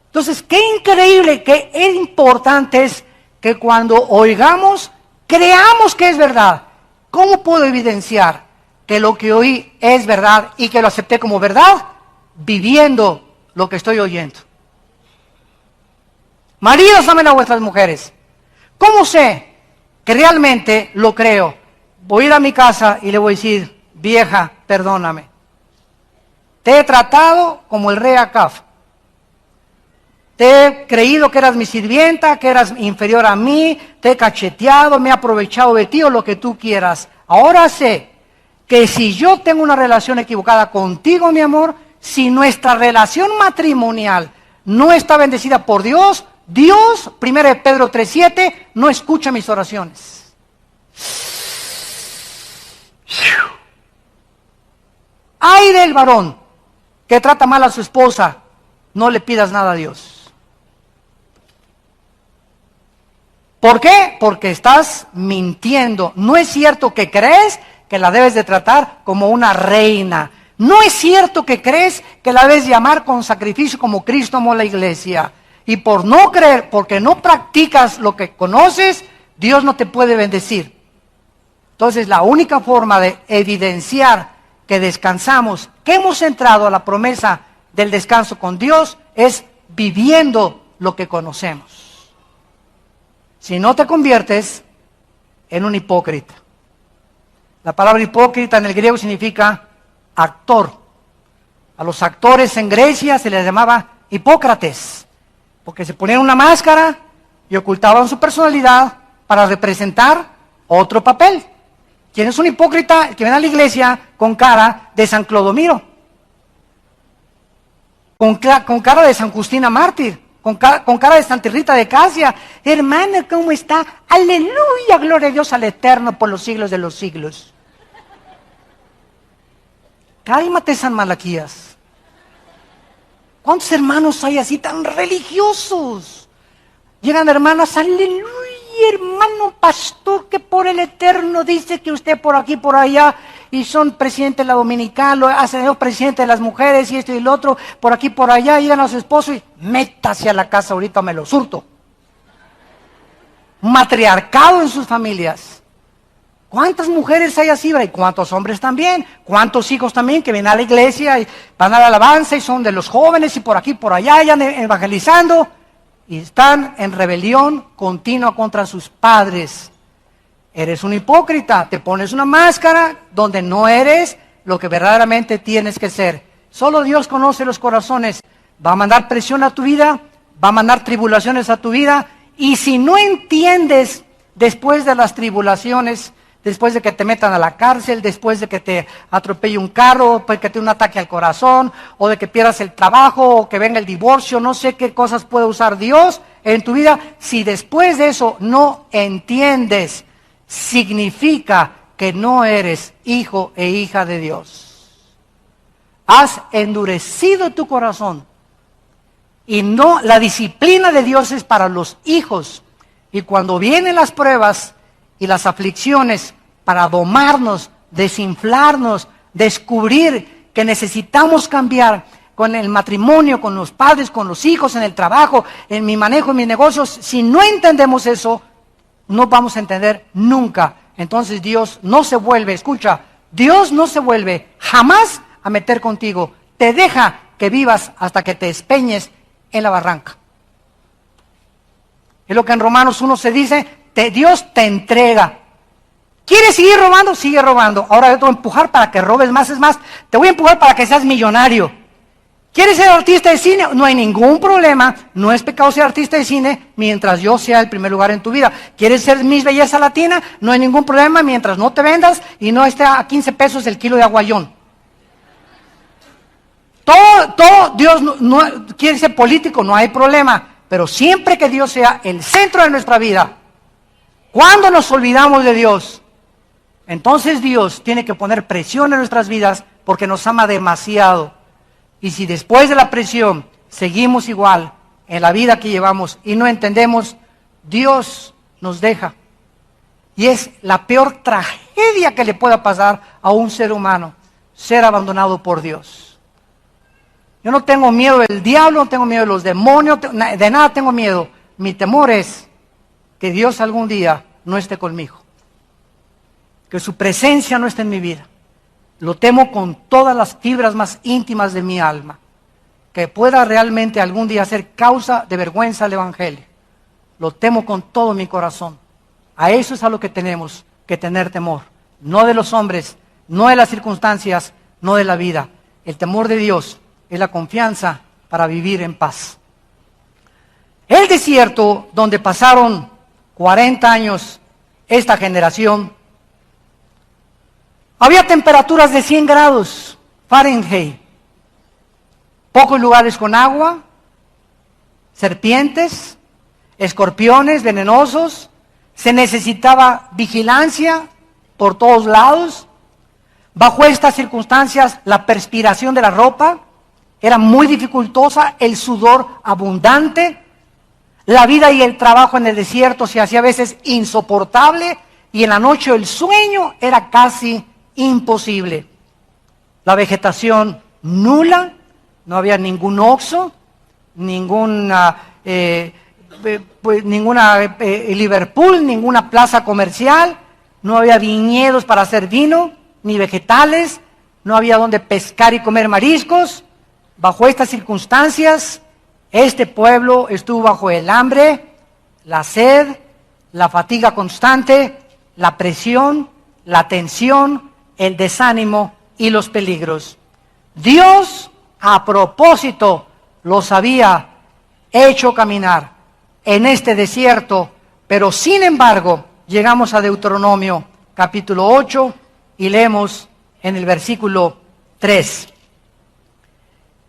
Entonces, qué increíble, qué importante es que cuando oigamos, creamos que es verdad. ¿Cómo puedo evidenciar que lo que oí es verdad y que lo acepté como verdad? Viviendo lo que estoy oyendo. Maridos, amen a vuestras mujeres. ¿Cómo sé que realmente lo creo? Voy a ir a mi casa y le voy a decir, vieja, perdóname. Te he tratado como el rey Acab. Te he creído que eras mi sirvienta, que eras inferior a mí, te he cacheteado, me he aprovechado de ti o lo que tú quieras. Ahora sé que si yo tengo una relación equivocada contigo, mi amor, si nuestra relación matrimonial no está bendecida por Dios, Dios, 1 Pedro 3:7, no escucha mis oraciones. Ay del varón que trata mal a su esposa, no le pidas nada a Dios. ¿Por qué? Porque estás mintiendo. No es cierto que crees que la debes de tratar como una reina. No es cierto que crees que la debes llamar con sacrificio como Cristo amó la iglesia. Y por no creer, porque no practicas lo que conoces, Dios no te puede bendecir. Entonces la única forma de evidenciar que descansamos, que hemos entrado a la promesa del descanso con Dios, es viviendo lo que conocemos. Si no te conviertes en un hipócrita. La palabra hipócrita en el griego significa actor. A los actores en Grecia se les llamaba hipócrates, porque se ponían una máscara y ocultaban su personalidad para representar otro papel. ¿Quién es un hipócrita? El que viene a la iglesia con cara de San Clodomiro, con cara de San Justina Mártir, con cara de Santa Rita de Casia. Hermano, ¿cómo está? Aleluya, gloria a Dios al Eterno por los siglos de los siglos. Cálmate, San Malaquías. ¿Cuántos hermanos hay así tan religiosos? Llegan hermanas, aleluya, hermano pastor, que por el Eterno dice que usted por aquí, por allá, y son presidente de la dominical, lo hacen ellos presidente de las mujeres, y esto y lo otro, por aquí, por allá, llegan a su esposo y métase a la casa ahorita, me lo surto. Matriarcado en sus familias. ¿Cuántas mujeres hay así? Y cuántos hombres también, cuántos hijos también que vienen a la iglesia y van a la alabanza y son de los jóvenes y por aquí, por allá, ya evangelizando y están en rebelión continua contra sus padres. Eres un hipócrita, te pones una máscara donde no eres lo que verdaderamente tienes que ser. Solo Dios conoce los corazones. Va a mandar presión a tu vida, va a mandar tribulaciones a tu vida, y si no entiendes después de las tribulaciones, después de que te metan a la cárcel, después de que te atropelle un carro, después de que te dé un ataque al corazón, o de que pierdas el trabajo, o que venga el divorcio, no sé qué cosas puede usar Dios en tu vida. Si después de eso no entiendes, significa que no eres hijo e hija de Dios. Has endurecido tu corazón. Y no, la disciplina de Dios es para los hijos. Y cuando vienen las pruebas y las aflicciones para domarnos, desinflarnos, descubrir que necesitamos cambiar, con el matrimonio, con los padres, con los hijos, en el trabajo, en mi manejo, en mis negocios. Si no entendemos eso, no vamos a entender nunca. Entonces Dios no se vuelve, escucha, Dios no se vuelve jamás a meter contigo. Te deja que vivas hasta que te despeñes en la barranca. Es lo que en Romanos 1 se dice, Dios te entrega. ¿Quieres seguir robando? Sigue robando. Ahora yo te voy a empujar para que robes más, es más, te voy a empujar para que seas millonario. ¿Quieres ser artista de cine? No hay ningún problema, no es pecado ser artista de cine mientras yo sea el primer lugar en tu vida. ¿Quieres ser Miss Belleza Latina? No hay ningún problema mientras no te vendas y no esté a 15 pesos el kilo de aguayón. Todo, Dios no quiere ser político, no hay problema, pero siempre que Dios sea el centro de nuestra vida, cuando nos olvidamos de Dios, entonces Dios tiene que poner presión en nuestras vidas porque nos ama demasiado. Y si después de la presión seguimos igual en la vida que llevamos y no entendemos, Dios nos deja. Y es la peor tragedia que le pueda pasar a un ser humano, ser abandonado por Dios. Yo no tengo miedo del diablo, no tengo miedo de los demonios, de nada tengo miedo. Mi temor es que Dios algún día no esté conmigo, que su presencia no esté en mi vida. Lo temo con todas las fibras más íntimas de mi alma, que pueda realmente algún día ser causa de vergüenza al Evangelio. Lo temo con todo mi corazón. A eso es a lo que tenemos que tener temor, no de los hombres, no de las circunstancias, no de la vida. El temor de Dios es la confianza para vivir en paz. El desierto donde pasaron 40 años esta generación, había temperaturas de 100 grados Fahrenheit, pocos lugares con agua, serpientes, escorpiones venenosos, se necesitaba vigilancia por todos lados. Bajo estas circunstancias, la perspiración de la ropa era muy dificultosa, el sudor abundante, la vida y el trabajo en el desierto se hacía a veces insoportable y en la noche el sueño era casi imposible. La vegetación nula, no había ningún Oxxo, ninguna Liverpool, ninguna plaza comercial, no había viñedos para hacer vino, ni vegetales, no había donde pescar y comer mariscos. Bajo estas circunstancias, este pueblo estuvo bajo el hambre, la sed, la fatiga constante, la presión, la tensión, el desánimo y los peligros. Dios, a propósito, los había hecho caminar en este desierto, pero sin embargo, llegamos a Deuteronomio capítulo 8 y leemos en el versículo 3.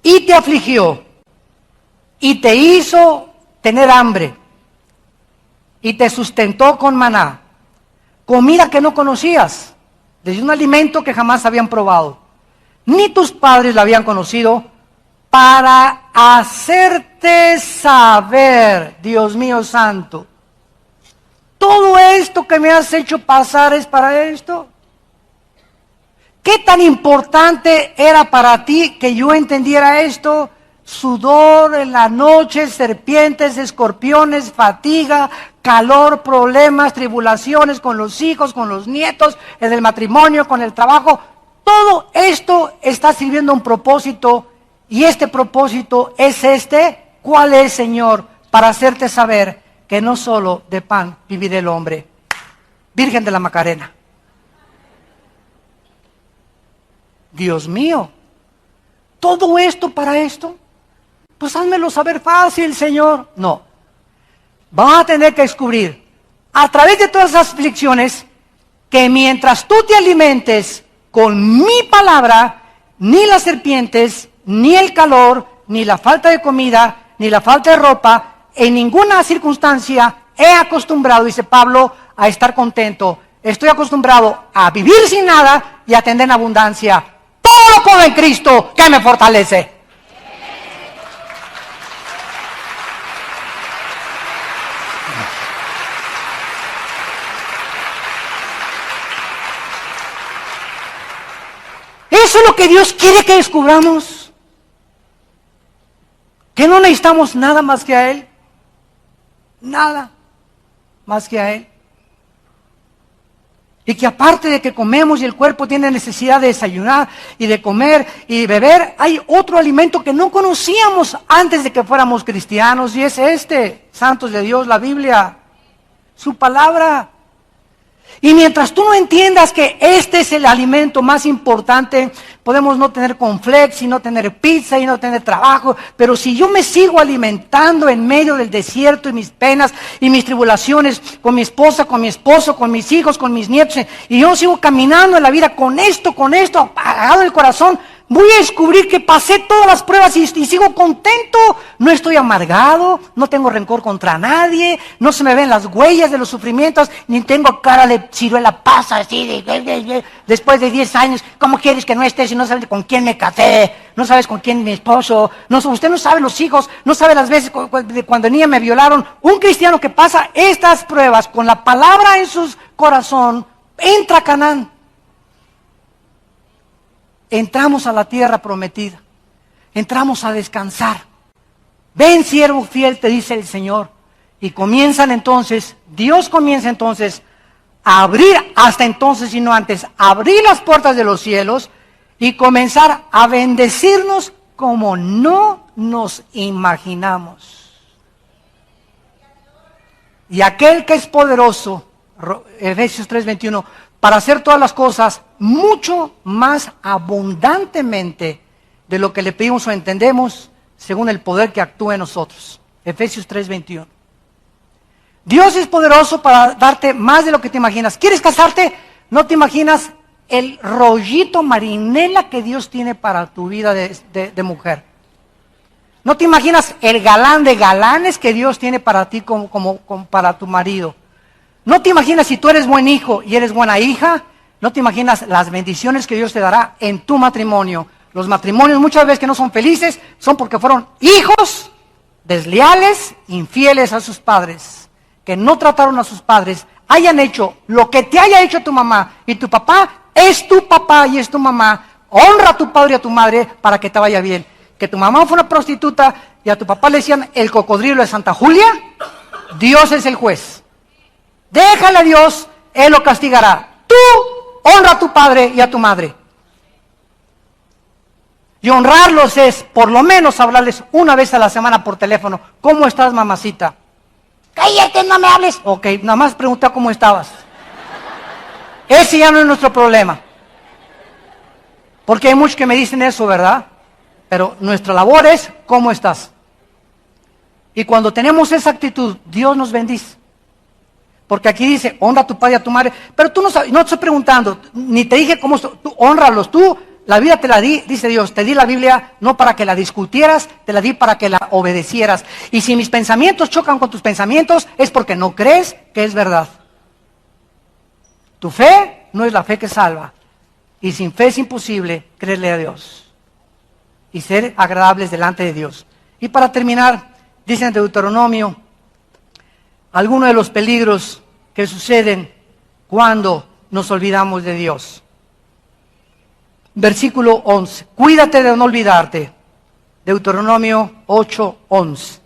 Y te afligió, y te hizo tener hambre, y te sustentó con maná, comida que no conocías, desde un alimento que jamás habían probado, ni tus padres la habían conocido, para hacerte saber, Dios mío santo, todo esto que me has hecho pasar es para esto. ¿Qué tan importante era para ti que yo entendiera esto? Sudor en la noche, serpientes, escorpiones, fatiga, calor, problemas, tribulaciones con los hijos, con los nietos, en el matrimonio, con el trabajo. Todo esto está sirviendo a un propósito y este propósito es este. ¿Cuál es, Señor? Para hacerte saber que no solo de pan vivirá el hombre. Virgen de la Macarena. Dios mío, ¿todo esto para esto? Pues házmelo saber fácil, Señor. No, vas a tener que descubrir a través de todas esas aflicciones que mientras tú te alimentes con mi palabra, ni las serpientes, ni el calor, ni la falta de comida, ni la falta de ropa, en ninguna circunstancia he acostumbrado, dice Pablo, a estar contento. Estoy acostumbrado a vivir sin nada y a tener en abundancia. Todo lo puedo en Cristo que me fortalece. Eso es lo que Dios quiere que descubramos. no necesitamos nada más que a Él. Nada más que a Él. Y que aparte de que comemos y el cuerpo tiene necesidad de desayunar y de comer y beber, hay otro alimento que no conocíamos antes de que fuéramos cristianos, y es este, santos de Dios, la Biblia, su palabra. Y mientras tú no entiendas que este es el alimento más importante, podemos no tener cornflakes y no tener pizza y no tener trabajo, pero si yo me sigo alimentando en medio del desierto y mis penas y mis tribulaciones, con mi esposa, con mi esposo, con mis hijos, con mis nietos, y yo sigo caminando en la vida con esto, apagado el corazón, voy a descubrir que pasé todas las pruebas y sigo contento. No estoy amargado, no tengo rencor contra nadie, no se me ven las huellas de los sufrimientos, ni tengo cara de ciruela pasa así, después de 10 años, ¿cómo quieres que no estés si no sabes con quién me casé? No sabes con quién mi esposo, usted no sabe los hijos, no sabe las veces cuando niña me violaron. Un cristiano que pasa estas pruebas con la palabra en su corazón, entra a Canaán. Entramos a la tierra prometida, entramos a descansar. Ven, siervo fiel, te dice el Señor. Y Dios comienza entonces a abrir, hasta entonces y no antes, abrir las puertas de los cielos y comenzar a bendecirnos como no nos imaginamos. Y aquel que es poderoso, Efesios 3:21, para hacer todas las cosas mucho más abundantemente de lo que le pedimos o entendemos, según el poder que actúa en nosotros. Efesios 3:21. Dios es poderoso para darte más de lo que te imaginas. ¿Quieres casarte? No te imaginas el rollito marinela que Dios tiene para tu vida de mujer. No te imaginas el galán de galanes que Dios tiene para ti como para tu marido. No te imaginas si tú eres buen hijo y eres buena hija, no te imaginas las bendiciones que Dios te dará en tu matrimonio. Los matrimonios muchas veces que no son felices son porque fueron hijos desleales, infieles a sus padres, que no trataron a sus padres, hayan hecho lo que te haya hecho tu mamá y tu papá es tu papá y es tu mamá. Honra a tu padre y a tu madre para que te vaya bien. Que tu mamá fue una prostituta y a tu papá le decían el cocodrilo de Santa Julia, Dios es el juez. Déjale a Dios, Él lo castigará. Tú honra a tu padre y a tu madre. Y honrarlos es, por lo menos, hablarles una vez a la semana por teléfono. ¿Cómo estás, mamacita? Cállate, no me hables. Ok, nada más pregunté cómo estabas. Ese ya no es nuestro problema. Porque hay muchos que me dicen eso, ¿verdad? Pero nuestra labor es, ¿cómo estás? Y cuando tenemos esa actitud, Dios nos bendice. Porque aquí dice, honra a tu padre y a tu madre. Pero tú no sabes, no te estoy preguntando, ni te dije cómo, tú honralos. Tú, la vida te la di, dice Dios, te di la Biblia no para que la discutieras, te la di para que la obedecieras. Y si mis pensamientos chocan con tus pensamientos, es porque no crees que es verdad. Tu fe no es la fe que salva. Y sin fe es imposible creerle a Dios y ser agradables delante de Dios. Y para terminar, dice en Deuteronomio, algunos de los peligros que suceden cuando nos olvidamos de Dios. Versículo 11. Cuídate de no olvidarte. Deuteronomio 8:11.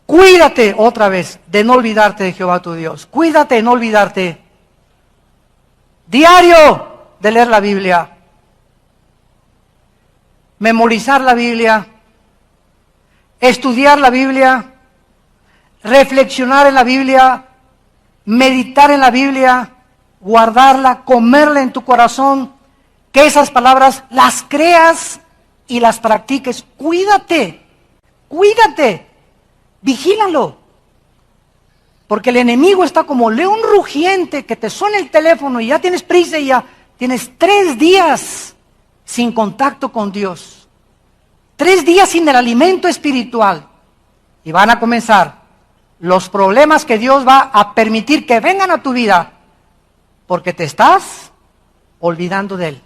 Cuídate otra vez de no olvidarte de Jehová tu Dios. Cuídate de no olvidarte diario de leer la Biblia. Memorizar la Biblia. Estudiar la Biblia. Reflexionar en la Biblia, meditar en la Biblia, guardarla, comerla en tu corazón, que esas palabras las creas y las practiques. Cuídate, vigílalo. Porque el enemigo está como león rugiente que te suena el teléfono y ya tienes prisa y ya tienes 3 días sin contacto con Dios. 3 días sin el alimento espiritual. Y van a comenzar los problemas que Dios va a permitir que vengan a tu vida porque te estás olvidando de Él.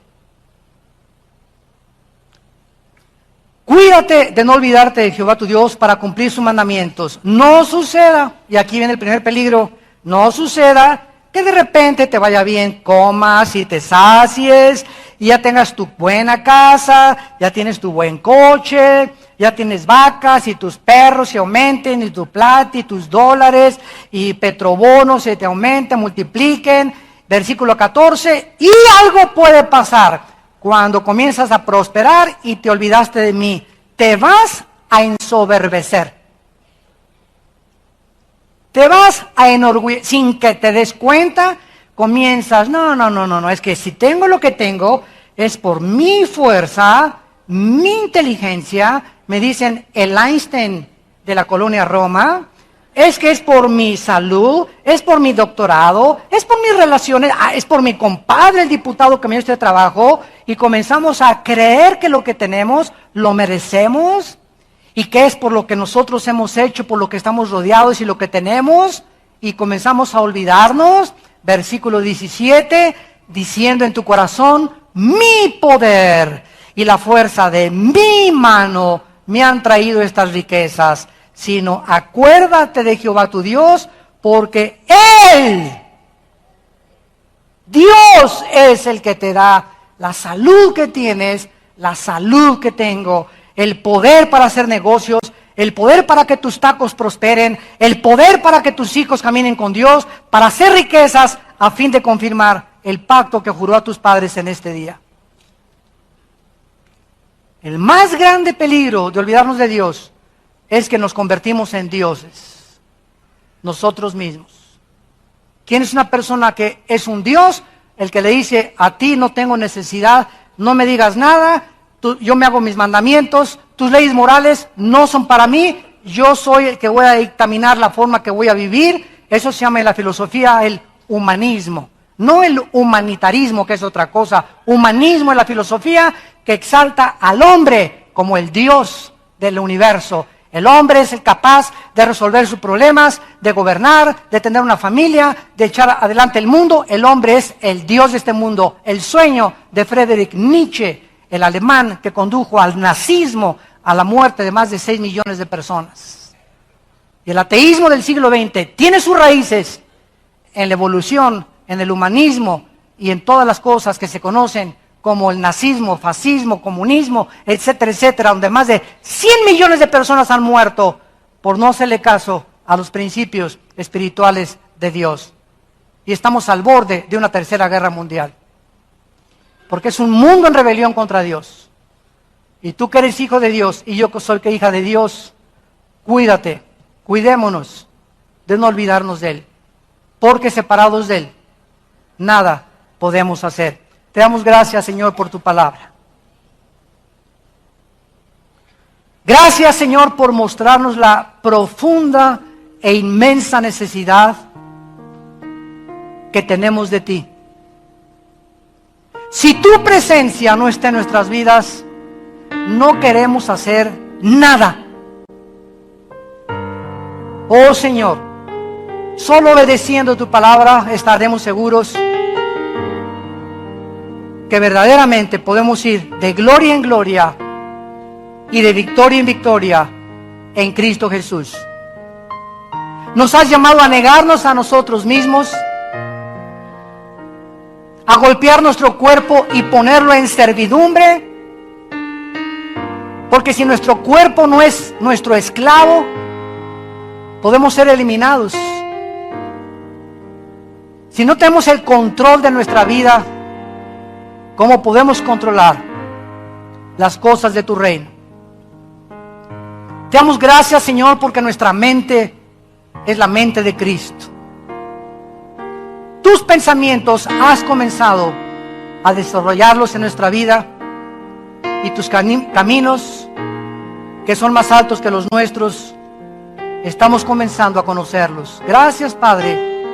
Cuídate de no olvidarte de Jehová tu Dios para cumplir sus mandamientos. No suceda, y aquí viene el primer peligro, no suceda que de repente te vaya bien, comas y te sacies y ya tengas tu buena casa, ya tienes tu buen coche, ya tienes vacas y tus perros se aumenten y tu plata y tus dólares y petrobonos se te aumenten, multipliquen. Versículo 14, y algo puede pasar cuando comienzas a prosperar y te olvidaste de mí. Te vas a ensoberbecer. Te vas a enorgullecer, sin que te des cuenta, comienzas, no, es que si tengo lo que tengo, es por mi fuerza, mi inteligencia, me dicen el Einstein de la colonia Roma, es que es por mi salud, es por mi doctorado, es por mis relaciones, es por mi compadre, el diputado que me dio este trabajo, y comenzamos a creer que lo que tenemos lo merecemos, y que es por lo que nosotros hemos hecho, por lo que estamos rodeados y lo que tenemos, y comenzamos a olvidarnos. Versículo 17, diciendo en tu corazón, mi poder y la fuerza de mi mano me han traído estas riquezas, sino acuérdate de Jehová tu Dios, porque Él, Dios es el que te da la salud que tienes, la salud que tengo, el poder para hacer negocios, el poder para que tus tacos prosperen, el poder para que tus hijos caminen con Dios, para hacer riquezas a fin de confirmar el pacto que juró a tus padres en este día. El más grande peligro de olvidarnos de Dios es que nos convertimos en dioses, nosotros mismos. ¿Quién es una persona que es un Dios? El que le dice, a ti no tengo necesidad, no me digas nada, yo me hago mis mandamientos, tus leyes morales no son para mí, yo soy el que voy a dictaminar la forma que voy a vivir. Eso se llama en la filosofía el humanismo, no el humanitarismo, que es otra cosa. Humanismo es la filosofía que exalta al hombre como el Dios del universo. El hombre es el capaz de resolver sus problemas, de gobernar, de tener una familia, de echar adelante el mundo. El hombre es el Dios de este mundo. El sueño de Friedrich Nietzsche, el alemán que condujo al nazismo, a la muerte de más de 6 millones de personas. Y el ateísmo del siglo XX tiene sus raíces en la evolución, en el humanismo y en todas las cosas que se conocen como el nazismo, fascismo, comunismo, etcétera, etcétera, donde más de 100 millones de personas han muerto por no hacerle caso a los principios espirituales de Dios. Y estamos al borde de una tercera guerra mundial. Porque es un mundo en rebelión contra Dios. Y tú que eres hijo de Dios y yo que soy hija de Dios, cuídate, cuidémonos de no olvidarnos de Él. Porque separados de Él, nada podemos hacer. Te damos gracias, Señor, por tu palabra. Gracias, Señor, por mostrarnos la profunda e inmensa necesidad que tenemos de ti. Si tu presencia no está en nuestras vidas, no queremos hacer nada. Oh Señor, solo obedeciendo tu palabra estaremos seguros que verdaderamente podemos ir de gloria en gloria y de victoria en victoria en Cristo Jesús. Nos has llamado a negarnos a nosotros mismos, a golpear nuestro cuerpo y ponerlo en servidumbre, porque si nuestro cuerpo no es nuestro esclavo, podemos ser eliminados. Si no tenemos el control de nuestra vida, ¿cómo podemos controlar las cosas de tu reino? Te damos gracias, Señor, porque nuestra mente es la mente de Cristo. Tus pensamientos has comenzado a desarrollarlos en nuestra vida y tus caminos, que son más altos que los nuestros, estamos comenzando a conocerlos. Gracias, Padre,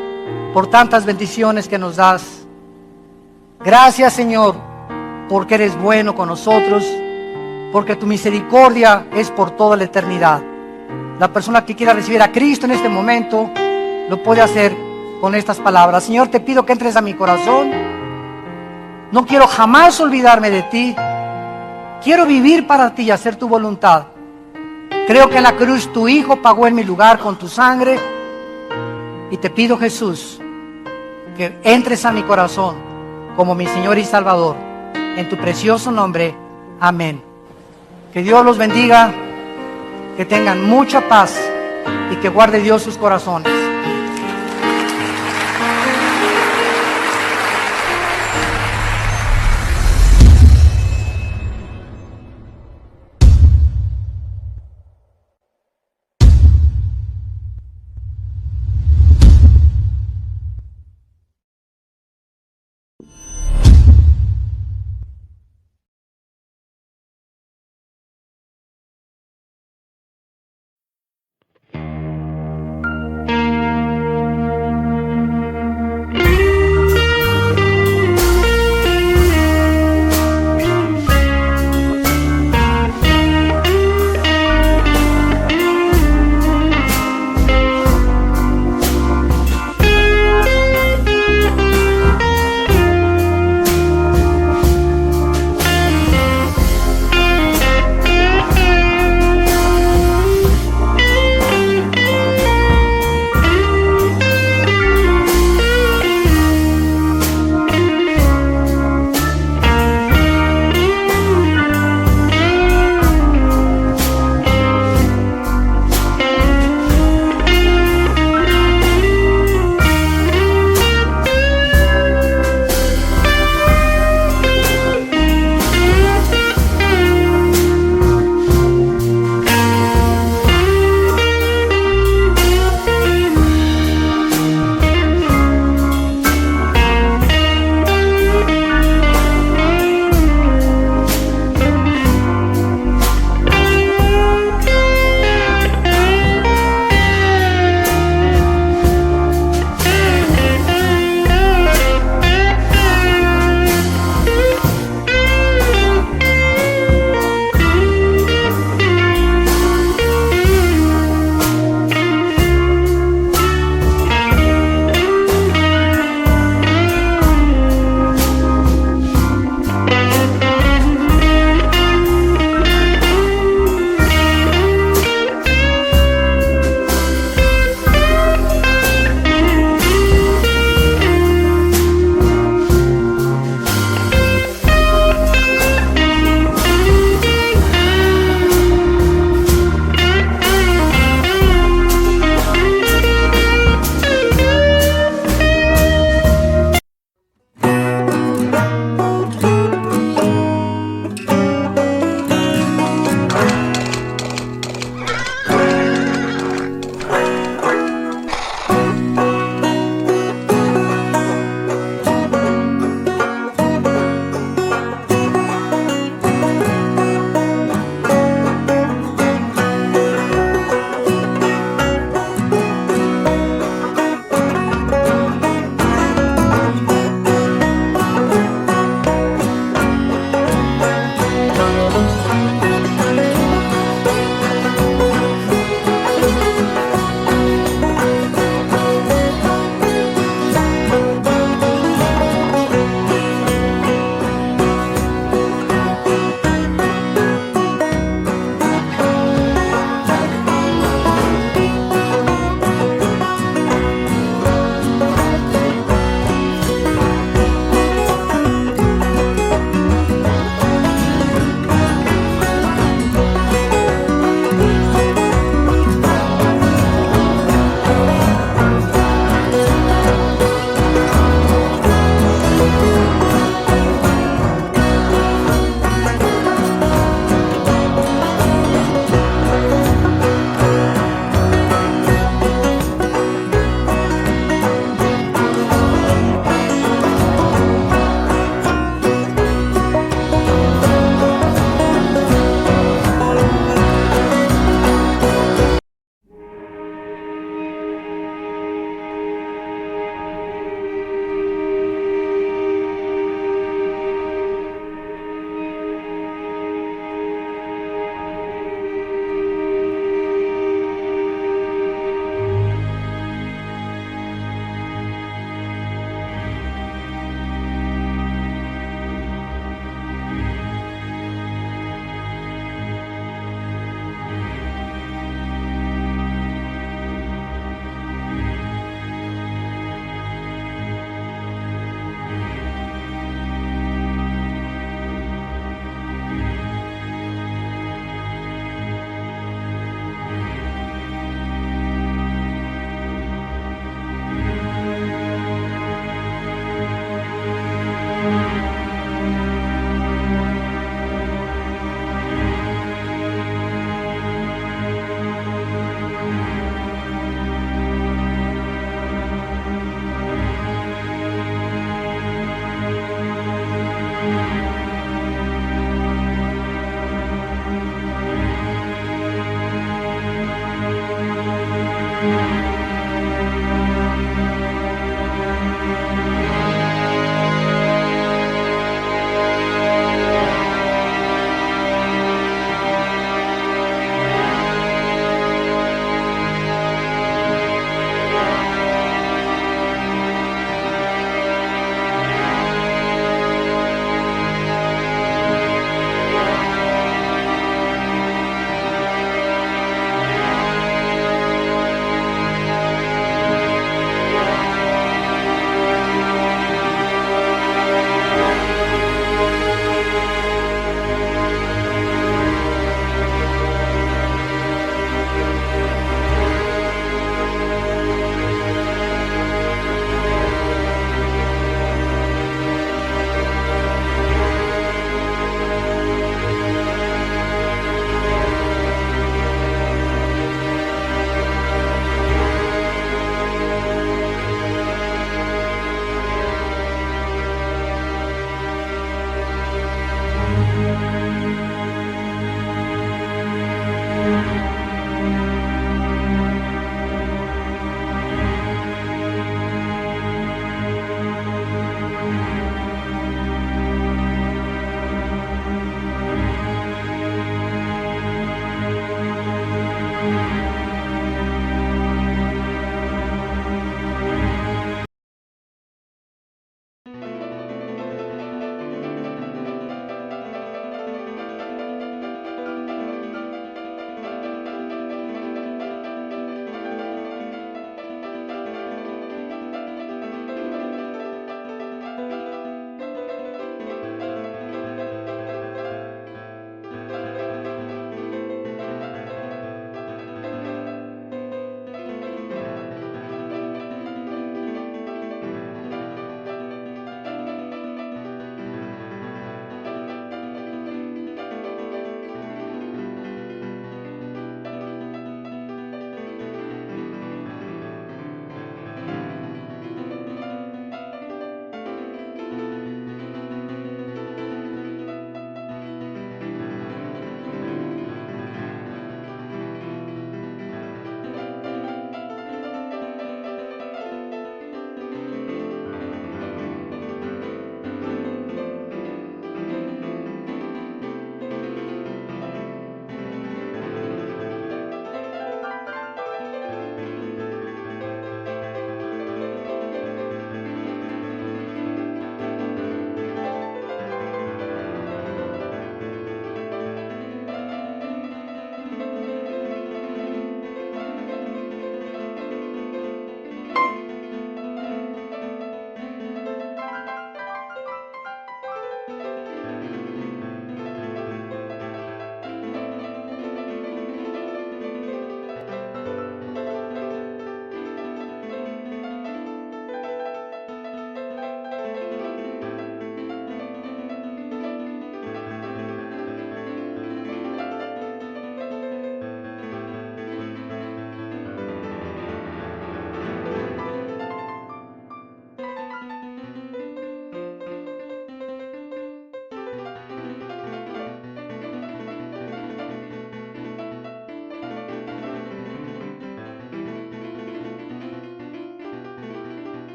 por tantas bendiciones que nos das. Gracias, Señor, porque eres bueno con nosotros, porque tu misericordia es por toda la eternidad. La persona que quiera recibir a Cristo en este momento lo puede hacer con estas palabras. Señor, te pido que entres a mi corazón. No quiero jamás olvidarme de ti. Quiero vivir para ti y hacer tu voluntad. Creo que en la cruz tu Hijo pagó en mi lugar con tu sangre. Y te pido, Jesús, que entres a mi corazón como mi Señor y Salvador. En tu precioso nombre. Amén. Que Dios los bendiga, que tengan mucha paz y que guarde Dios sus corazones.